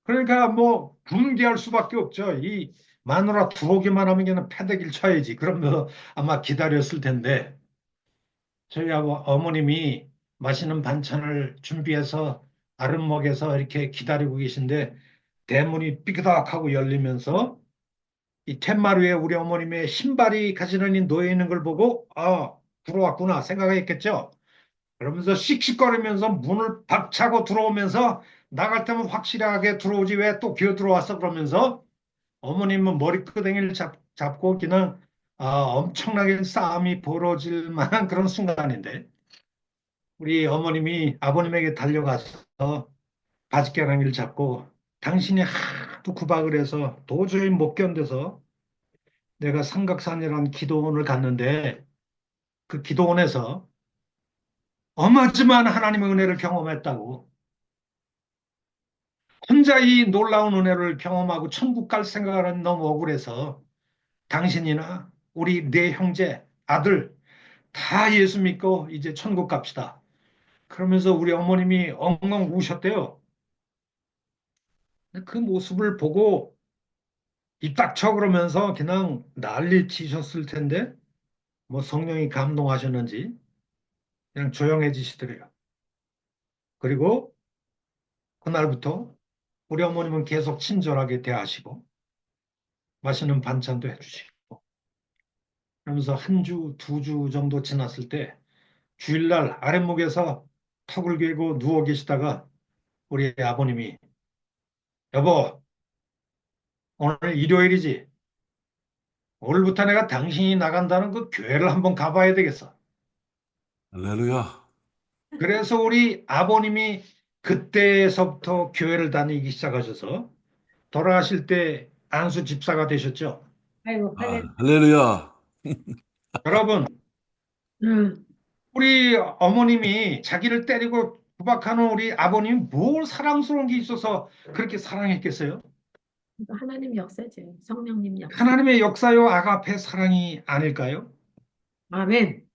그러니까 뭐 분개할 수밖에 없죠. 이 마누라 들어오기만 하면 그냥 패대기를 쳐야지. 그러면 아마 기다렸을 텐데 저희 어머님이 맛있는 반찬을 준비해서 아랫목에서 이렇게 기다리고 계신데 대문이 삐그덕하고 열리면서 이 텐마루 위에 우리 어머님의 신발이 가지런히 놓여 있는 걸 보고 들어왔구나 생각했겠죠. 그러면서 씩씩거리면서 문을 박차고 들어오면서 나갈 때면 확실하게 들어오지 왜 또 기어 들어왔어 그러면서 어머님은 머리끄댕이를 잡고 그냥 엄청나게 싸움이 벌어질 만한 그런 순간인데 우리 어머님이 아버님에게 달려가서 바지가랑이를 잡고 당신이 하도 구박을 해서 도저히 못 견뎌서 내가 삼각산이라는 기도원을 갔는데 그 기도원에서 어마어마한 하나님의 은혜를 경험했다고 혼자 이 놀라운 은혜를 경험하고 천국 갈 생각을 너무 억울해서 당신이나 우리 네 형제, 아들 다 예수 믿고 이제 천국 갑시다. 그러면서 우리 어머님이 엉엉 우셨대요. 그 모습을 보고 입 닥쳐 그러면서 그냥 난리 치셨을 텐데 뭐 성령이 감동하셨는지 그냥 조용해지시더래요. 그리고 그날부터 우리 어머님은 계속 친절하게 대하시고 맛있는 반찬도 해주시고 그러면서 한 주, 두 주 정도 지났을 때 주일날 아랫목에서 턱을 괴고 누워 계시다가 우리 아버님이 여보, 오늘 일요일이지? 오늘부터 내가 당신이 나간다는 그 교회를 한번 가봐야 되겠어. 할렐루야. 그래서 우리 아버님이 그때서부터 교회를 다니기 시작하셔서 돌아가실 때 안수 집사가 되셨죠. 아이고, 할렐루야. 할렐루야. 여러분, 응. 우리 어머님이 자기를 때리고 구박하는 우리 아버님이 뭘 사랑스러운 게 있어서 그렇게 사랑했겠어요? 하나님 역사죠. 성령님 역사. 하나님의 역사요 아가페 사랑이 아닐까요? 아멘.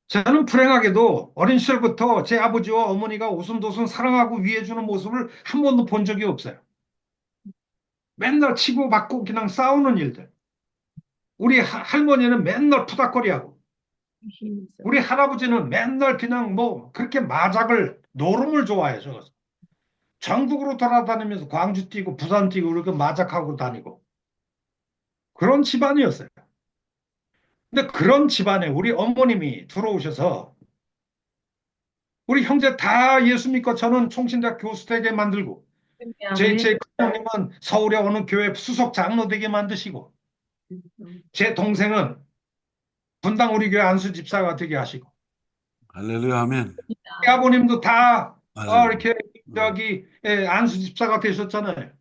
저는 불행하게도 어린 시절부터 제 아버지와 어머니가 오순도순 사랑하고 위해주는 모습을 한 번도 본 적이 없어요. 맨날 치고 받고 그냥 싸우는 일들. 우리 할머니는 맨날 푸닥거리하고 힘이 있어. 우리 할아버지는 맨날 그냥 뭐 그렇게 마작을 노름을 좋아해서 전국으로 돌아다니면서 광주 뛰고 부산 뛰고 이렇게 마작하고 다니고 그런 집안이었어요. 근데 그런 집안에 우리 어머님이 들어오셔서 우리 형제 다 예수 믿고 저는 총신대학 교수 되게 만들고 아멘. 제 큰형님은 서울의 어느 교회 수석 장로 되게 만드시고 제 동생은 분당 우리 교회 안수 집사가 되게 하시고 할렐루야. 아멘. 제 아버님도 다 할렐루야. 이렇게 저기 안수 집사가 되셨잖아요.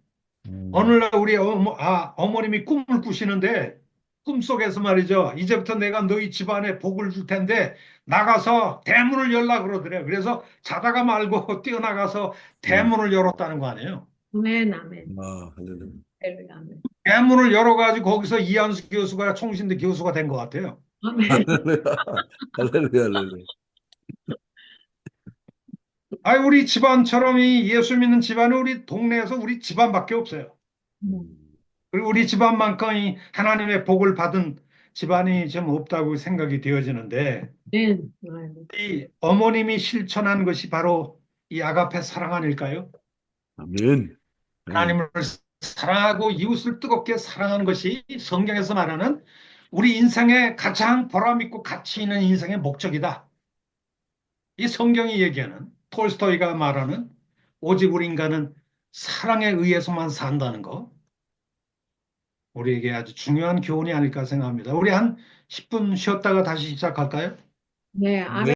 음. 오늘날 우리 어머님이 꿈을 꾸시는데 꿈속에서 말이죠. 이제부터 내가 너희 집안에 복을 줄 텐데 나가서 대문을 열라 그러더래요. 그래서 자다가 말고 뛰어나가서 음. 대문을 열었다는 거 아니에요. 아멘. 아멘. 할렐루야. 할렐루야. 아멘. 대문을 열어가지고 거기서 이한수 교수가 총신대 교수가 된 것 같아요. 아멘. 할렐루야. 할렐루야. 할렐루야. 우리 집안처럼 이 예수 믿는 집안은 우리 동네에서 우리 집안밖에 없어요. 그리고 우리 집안만큼이 하나님의 복을 받은 집안이 좀 없다고 생각이 되어지는데 아멘. 아이고. 이 어머님이 실천한 것이 바로 이 아가페 사랑 아닐까요? 아멘. 아멘. 하나님을 사랑하고 이웃을 뜨겁게 사랑하는 것이 성경에서 말하는 우리 인생의 가장 보람 있고 가치 있는 인생의 목적이다. 이 성경이 얘기하는 톨스토이가 말하는 오직 우리 인간은 사랑에 의해서만 산다는 거 우리에게 아주 중요한 교훈이 아닐까 생각합니다. 우리 한 10분 쉬었다가 다시 시작할까요? 네. 아멘.